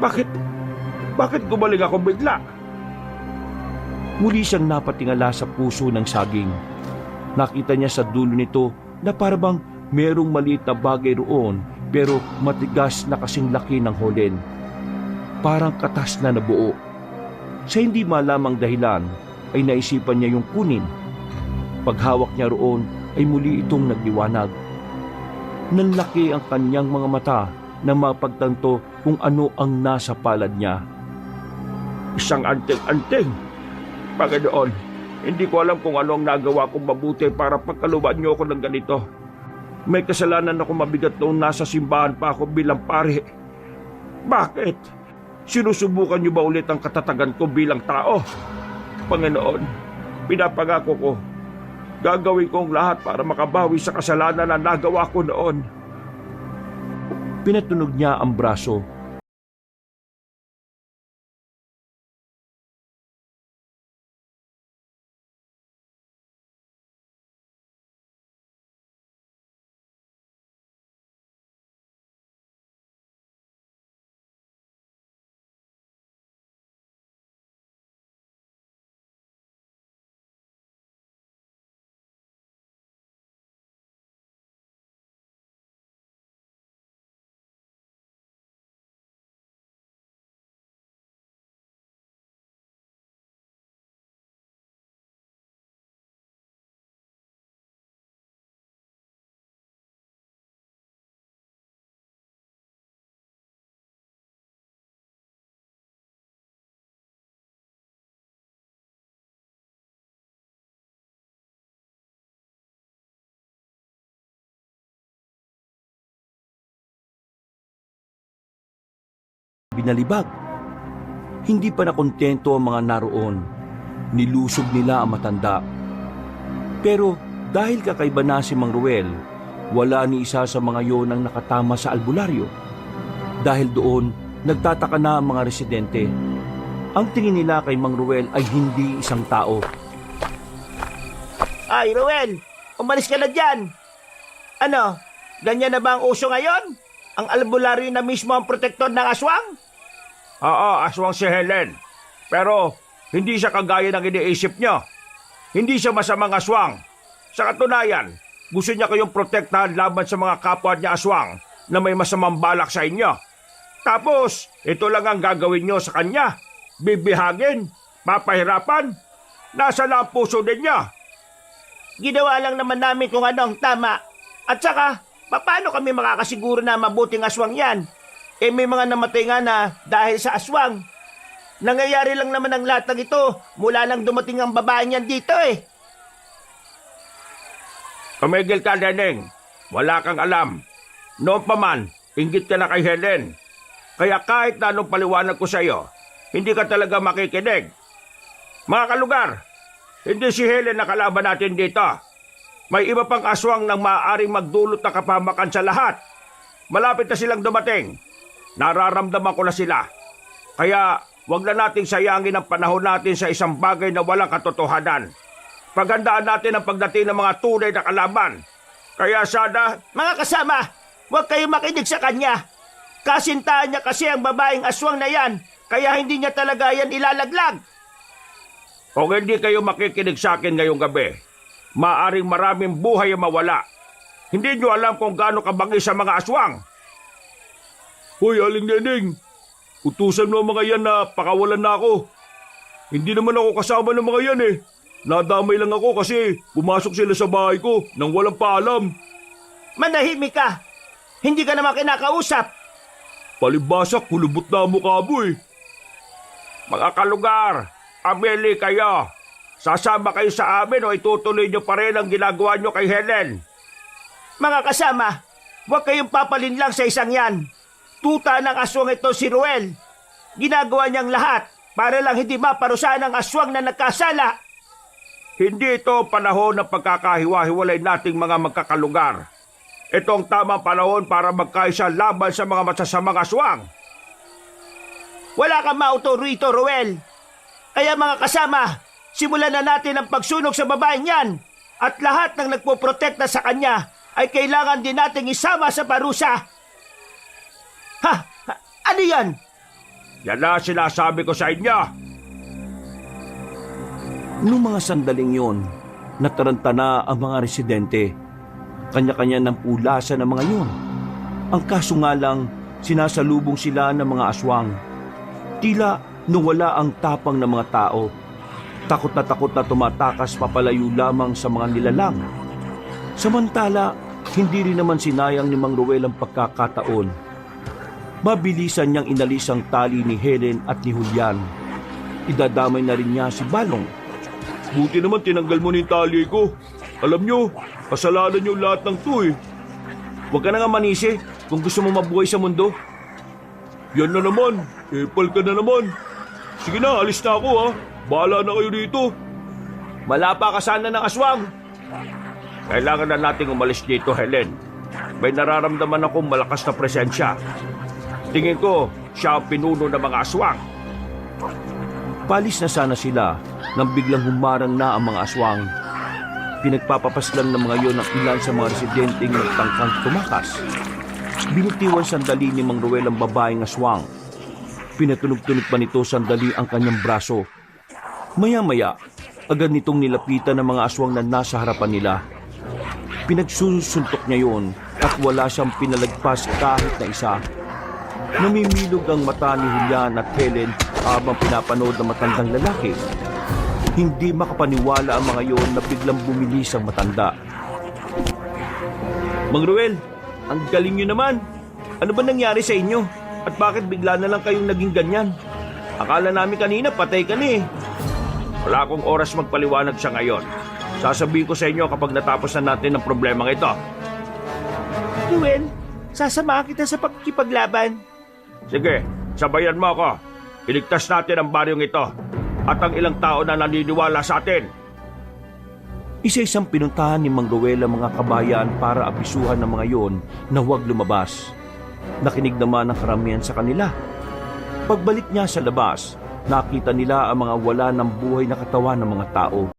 Bakit? Bakit gumaling ako bigla? Muli siyang napatingala sa puso ng saging. Nakita niya sa dulo nito na parabang merong maliit na bagay roon pero matigas na kasing laki ng holen. Parang katas na nabuo. Sa hindi malamang dahilan ay naisipan niya yung kunin. Paghawak niya roon ay muli itong nagliwanag. Nanlaki ang kanyang mga mata na mapagtanto kung ano ang nasa palad niya. Isang anting-anting. Panginoon, hindi ko alam kung ano ang nagawa kong mabuti para pagkaluban niyo ako ng ganito. May kasalanan ako mabigat noong nasa simbahan pa ako bilang pare. Bakit? Sinusubukan niyo ba ulit ang katatagan ko bilang tao? Panginoon, pinapangako ko, gagawin ko ang lahat para makabawi sa kasalanan na nagawa ko noon. Pinatunog niya ang braso. Binalibag. Hindi pa nakontento ang mga naroon. Nilusog nila ang matanda. Pero dahil kakaiba na si Mang Ruel, wala ni isa sa mga yon ang nakatama sa albularyo. Dahil doon, nagtataka na ang mga residente. Ang tingin nila kay Mang Ruel ay hindi isang tao. Ay, Ruel, umalis ka na dyan. Ano, ganyan na ba ang uso ngayon? Ang albularyo na mismo ang protektor ng aswang? Oo, aswang si Helen. Pero hindi siya kagaya ng iniisip niyo. Hindi siya masamang aswang. Sa katunayan, gusto niya kayong protektahan laban sa mga kapwa niya aswang na may masamang balak sa inyo. Tapos, ito lang ang gagawin niyo sa kanya. Bibihagin, papahirapan. Nasa lang ang puso ninyo. Ginawa lang naman namin kung anong tama. At saka, paano kami makakasiguro na mabuting aswang yan? Eh may mga namatay nga na dahil sa aswang. Nangyayari lang naman ang lahat ng ito mula nang dumating ang babae niyan dito eh. Tumigil ka, Neneng. Wala kang alam. Noon pa man, inggit ka na kay Helen. Kaya kahit na anong paliwanag ko sa iyo, hindi ka talaga makikinig. Mga kalugar, hindi si Helen na kalaban natin dito. May iba pang aswang nang maaaring magdulot ng kapahamakan sa lahat. Malapit na silang dumating. Nararamdaman ko na sila. Kaya wag na nating sayangin ang panahon natin sa isang bagay na walang katotohanan. Paghandaan natin ang pagdating ng mga tunay na kalaban. Kaya sana... Mga kasama, huwag kayong makinig sa kanya. Kasintahan niya kasi ang babaeng aswang na yan, kaya hindi niya talaga yan ilalaglag. Kung hindi kayo makikinig sa akin ngayong gabi, maaring maraming buhay ang mawala. Hindi niyo alam kung gaano kabangis sa mga aswang. Hoy, Aling Neneng, utusan mo ang mga yan na pakawalan na ako. Hindi naman ako kasama ng mga yan eh. Nadamay lang ako kasi pumasok sila sa bahay ko nang walang paalam. Manahimik ka. Hindi ka naman kinakausap. Palibasa, kulubot na ang mukha mo eh. Mga kalugar, amili kayo. Sasama kayo sa amin o itutuloy niyo pa rin ang ginagawa niyo kay Helen. Mga kasama, huwag kayong papalin lang sa isang yan. Tuta ng aswang ito si Ruel. Ginagawa niyang lahat para lang hindi maparusahan ang aswang na nagkasala. Hindi ito panahon ng pagkakahiwa-hiwalay nating mga magkakalugar. Ito ang tamang panahon para magkaisa laban sa mga masasamang aswang. Wala kang mauto rito, Ruel. Kaya mga kasama, simulan na natin ang pagsunog sa babaeng yan. At lahat ng nagpoprotekta sa kanya ay kailangan din nating isama sa parusa. Ha! Ano yan? Yan na sinasabi ko sa inyo. Noong mga sandaling yon, nataranta na ang mga residente. Kanya-kanya ng pulasan ng mga yon. Ang kaso nga lang, sinasalubong sila ng mga aswang. Tila nawala ang tapang ng mga tao. Takot na tumatakas papalayo lamang sa mga nilalang. Samantala, hindi rin naman sinayang ni Mang Ruel ang pagkakataon. Mabilisan niyang inalis ang tali ni Helen at ni Julian. Idadamay na rin niya si Balong. Buti naman tinanggal mo ni tali ko. Alam nyo, kasalanan nyo lahat ng to eh. Huwag ka na nga manisi kung gusto mo mabuhay sa mundo. Yan na naman, epal ka na naman. Sige na, alis na ako ha. Bahala na kayo dito. Malapa ka sana ng aswang. Kailangan na nating umalis dito, Helen. May nararamdaman akong malakas na presensya. Tingin ko, siya ang pinuno ng mga aswang. Palis na sana sila nang biglang humarang na ang mga aswang. Pinagpapapaslan ng mga yon ang ilan sa mga residenteng nagtangkang tumakas. Binitiwan sandali ni Mang Ruel ang babaeng aswang. Pinatunog-tunog pa nito sandali ang kanyang braso. Maya-maya, agad nitong nilapitan ng mga aswang na nasa harapan nila. Pinagsusuntok niya yon at wala siyang pinalagpas kahit na isa. Namimilog ang mata ni Julian at Helen habang pinapanood ng matandang lalaki. Hindi makapaniwala ang mga yon na biglang bumilis ang matanda. Mang Ruel, ang galing niyo naman. Ano ba nangyari sa inyo? At bakit bigla na lang kayong naging ganyan? Akala namin kanina patay ka na eh. Wala akong oras magpaliwanag sa ngayon. Sasabihin ko sa inyo kapag natapos na natin ang problemang ito. Ruel, sasamahan kita sa pagkikipaglaban. Sige, sabayan mo ako. Iligtas natin ang baryong ito at ang ilang tao na naniniwala sa atin. Isa-isang pinuntahan ni Mang Ruel ang mga kabayan para abisuhan ng mga yon na huwag lumabas. Nakinig naman ang karamihan sa kanila. Pagbalik niya sa labas, nakita nila ang mga wala ng buhay na katawan ng mga tao.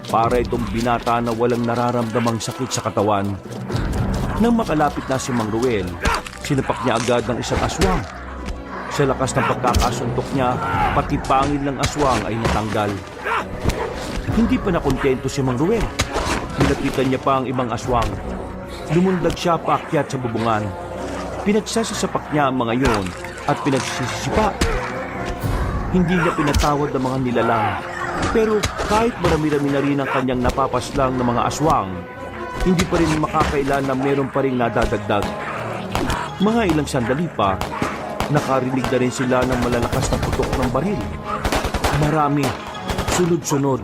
Para itong binata na walang nararamdamang sakit sa katawan. Nang makalapit na si Mang Ruel, sinapak niya agad ng isang aswang. Sa lakas ng pagkakasuntok niya, pati pangil ng aswang ay natanggal. Hindi pa nakontento si Mang Ruel. Nilapitan niya pa ang ibang aswang. Lumundag siya paakyat sa bubungan. Pinagsasasapak niya ang mga yon at pinagsisisipa. Hindi niya pinatawad ang mga nilalang. Pero kahit marami-rami na rin ang kanyang napapaslang ng mga aswang, hindi pa rin makakailan na meron pa rin nadadagdag. Mga ilang sandali pa, nakarinig na rin sila ng malalakas na putok ng baril. Marami, sunod-sunod.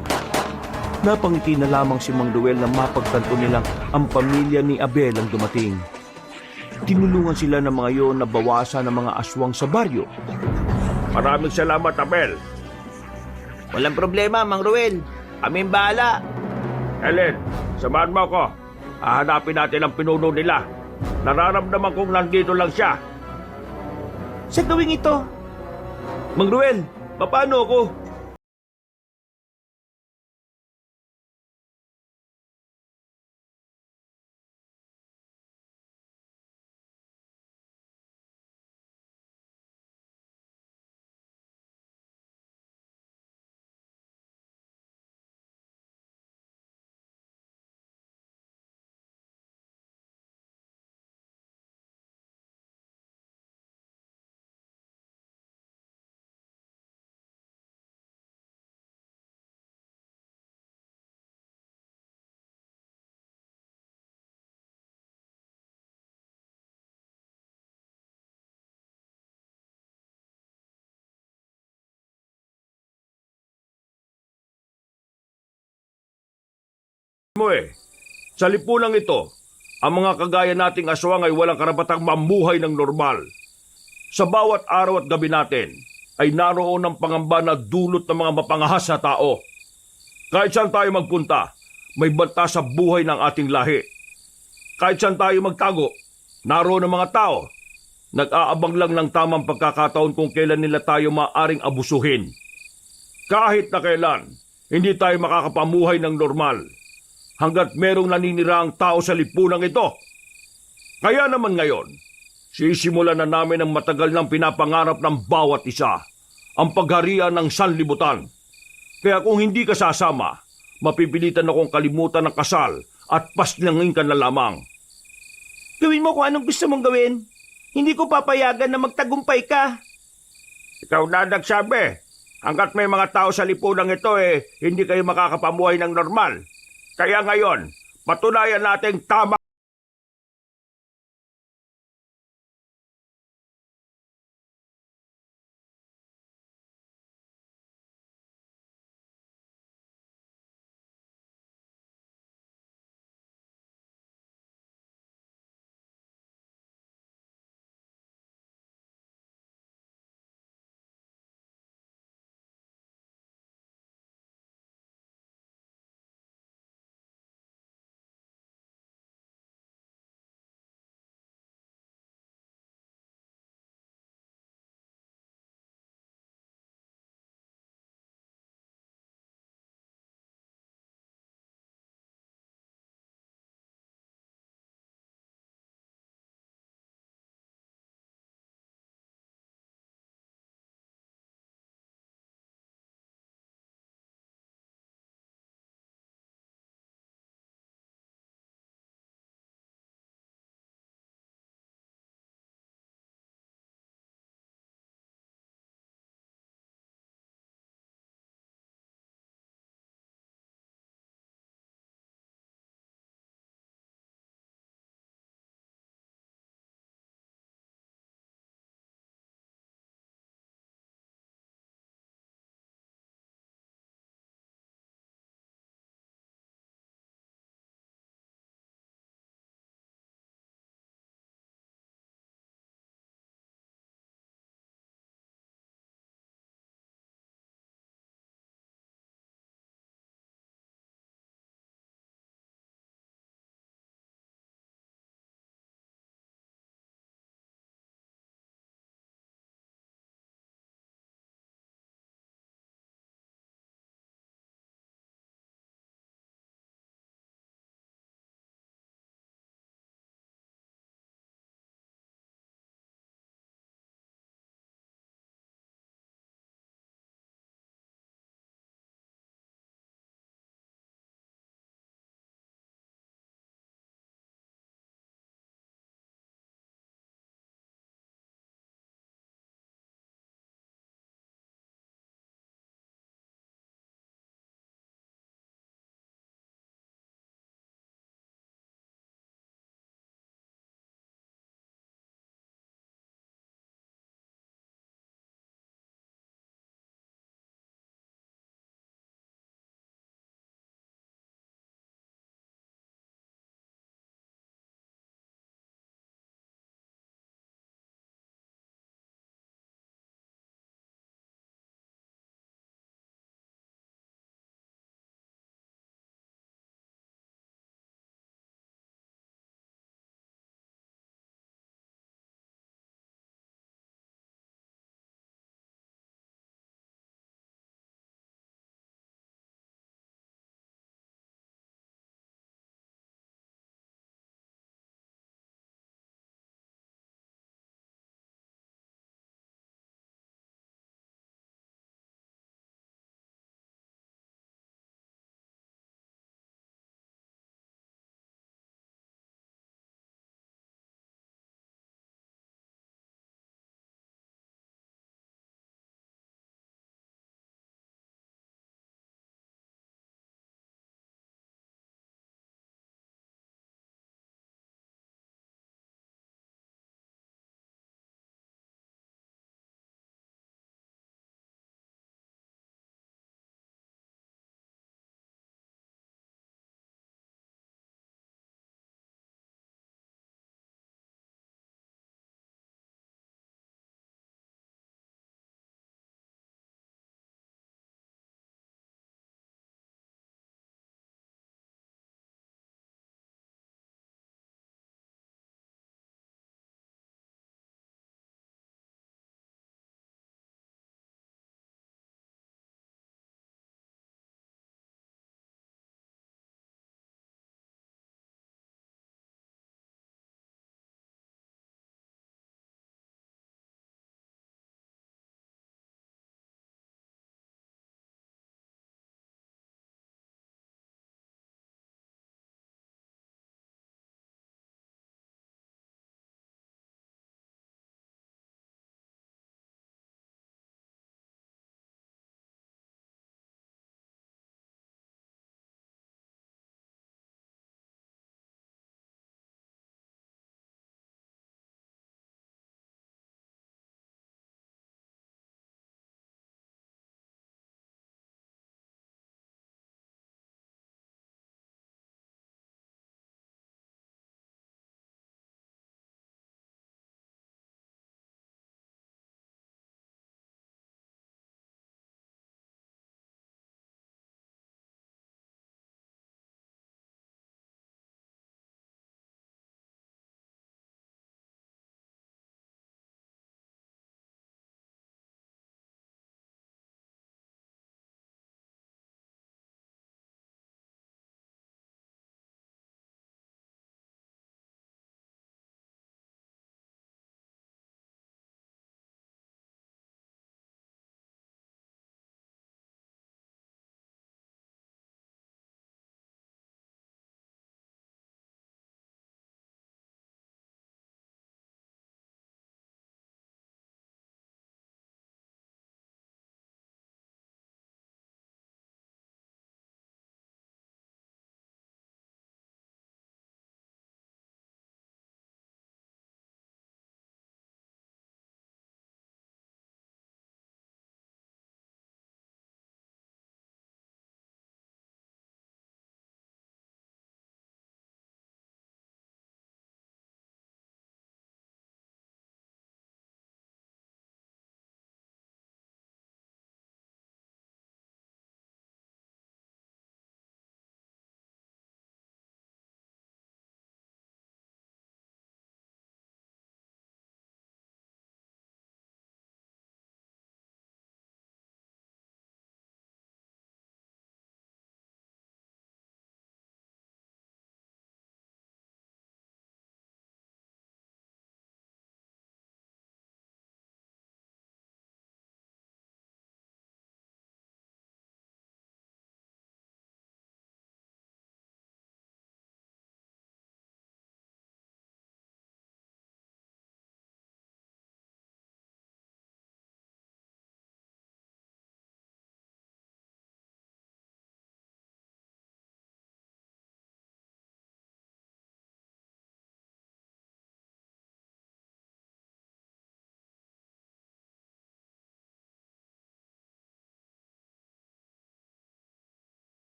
Napangiti na lamang si Mang Ruel na mapagtanto nilang ang pamilya ni Abel ang dumating. Tinulungan sila ng mga yon na bawasan ng mga aswang sa baryo. Maraming salamat, Abel. Walang problema, Mang Ruel. Kaming bahala. Helen, samahan mo ako. Hahanapin natin ang pinuno nila. Nararamdaman kong nandito lang siya. Sa gawing ito, Mang Ruel, paano ako? Mo sa lipunang ito, ang mga kagaya nating aswang ay walang karapatang mamuhay ng normal. Sa bawat araw at gabi natin ay naroon ang pangamba na dulot ng mga mapangahas na tao. Kahit saan tayo magpunta, may banta sa buhay ng ating lahi. Kahit saan tayo magtago, naroon ang mga tao. Nag-aabang lang ng tamang pagkakataon kung kailan nila tayo maaring abusuhin. Kahit na kailan, hindi tayo makakapamuhay ng normal hanggat merong naniniraang tao sa lipunang ito. Kaya naman ngayon, sisimulan na namin ang matagal ng pinapangarap ng bawat isa, ang pagharian ng sanlibutan. Kaya kung hindi ka sasama, mapipilitan akong kalimutan ng kasal at paslangin ka na lamang. Gawin mo kung anong gusto mong gawin. Hindi ko papayagan na magtagumpay ka. Ikaw na nagsabi. Hanggat may mga tao sa lipunang ito hindi kayo makakapamuhay ng normal. Kaya ngayon, patunayan nating tama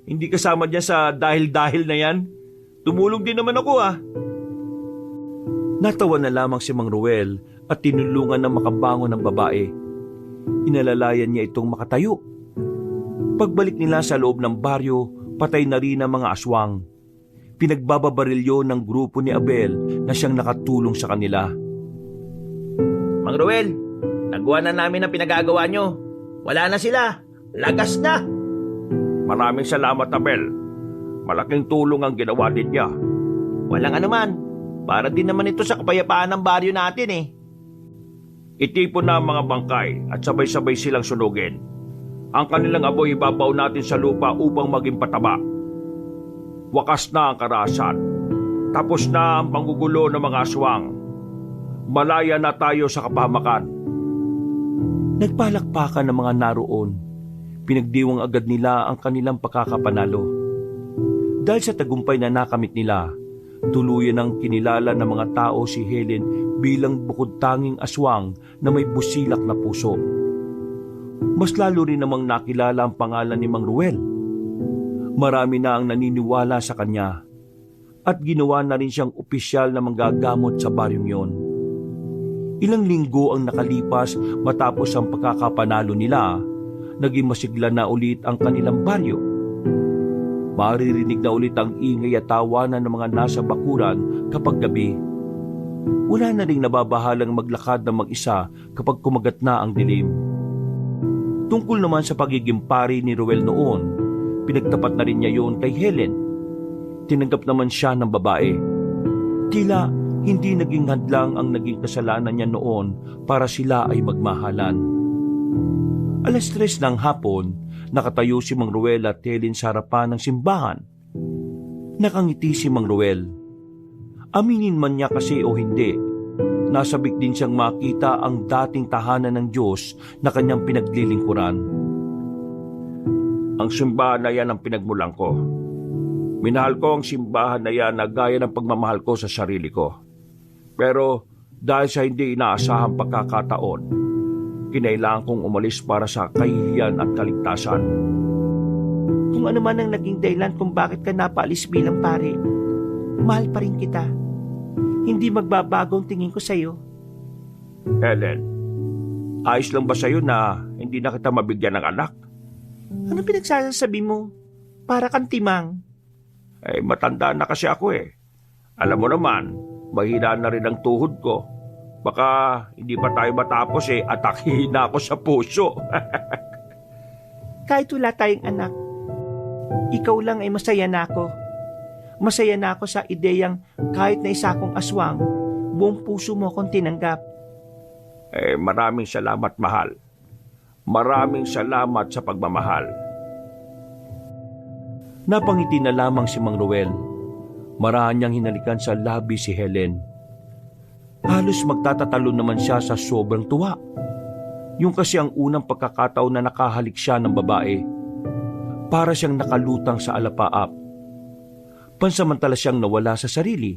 Hindi kasama dyan sa dahil-dahil na yan. Tumulong din naman ako ah. Natawa na lamang si Mang Ruel at tinulungan ng makabangon ng babae. Inalalayan niya itong makatayo. Pagbalik nila sa loob ng baryo, patay na rin ang mga aswang. Pinagbababarilyo ng grupo ni Abel na siyang nakatulong sa kanila. Mang Ruel, nagawa na namin ang pinagagawa nyo. Wala na sila. Lagas na. Maraming salamat, Abel. Malaking tulong ang ginawa niya. Walang anuman. Para din naman ito sa kapayapaan ng baryo natin eh. Itipon na ang mga bangkay at sabay-sabay silang sunugin. Ang kanilang aboy ibabaw natin sa lupa upang maging pataba. Wakas na ang karahasan. Tapos na ang panggugulo ng mga aswang. Malaya na tayo sa kapahamakan. Nagpalakpakan ng mga naroon. Pinagdiwang agad nila ang kanilang pagkakapanalo. Dahil sa tagumpay na nakamit nila, tuluyan ang kinilala ng mga tao si Helen bilang bukod tanging aswang na may busilak na puso. Mas lalo rin namang nakilala ang pangalan ni Mang Ruel. Marami na ang naniniwala sa kanya at ginawa na rin siyang opisyal na manggagamot sa baryong yon. Ilang linggo ang nakalipas matapos ang pagkakapanalo nila, naging masigla na ulit ang kanilang baryo. Maririnig na ulit ang ingay at tawanan ng mga nasa bakuran kapag gabi. Wala na ring nababahalang maglakad ng mag-isa kapag kumagat na ang dilim. Tungkol naman sa pagiging pari ni Ruel noon, pinagtapat na rin niya yon kay Helen. Tinanggap naman siya ng babae. Tila hindi naging hadlang ang naging kasalanan niya noon para sila ay magmahalan. 3:00 ng hapon, nakatayo si Mang Ruel at Helen sa harapan ng simbahan. Nakangiti si Mang Ruel. Aminin man niya kasi o hindi, nasabik din siyang makita ang dating tahanan ng Diyos na kanyang pinaglilingkuran. Ang simbahan na yan ang pinagmulan ko. Minahal ko ang simbahan na yan na gaya ng pagmamahal ko sa sarili ko. Pero dahil sa hindi inaasahang pagkakataon, kinailangan kong umalis para sa kahihiyan at kaligtasan. Kung ano man ang naging dahilan kung bakit ka napaalis bilang pare, mahal pa rin kita. Hindi magbabago ang tingin ko sa'yo. Helen, ayos lang ba sa'yo na hindi na kita mabigyan ng anak? Ano pinagsasabi mo? Para kang timang. Matanda na kasi ako eh. Alam mo naman, mahina na rin ang tuhod ko. Baka hindi pa tayo matapos atakihin na ako sa puso. Kahit wala tayong anak, ikaw lang ay masaya na ako. Masaya na ako sa ideyang kahit na isa kong aswang, buong puso mo akong tinanggap. Maraming salamat, mahal. Maraming salamat sa pagmamahal. Napangiti na lamang si Mang Ruel. Marahan niyang hinalikan sa labi si Helen. Halos magtatatalo naman siya sa sobrang tuwa. Yung kasi ang unang pagkakataon na nakahalik siya ng babae. Para siyang nakalutang sa alapaap. Pansamantala siyang nawala sa sarili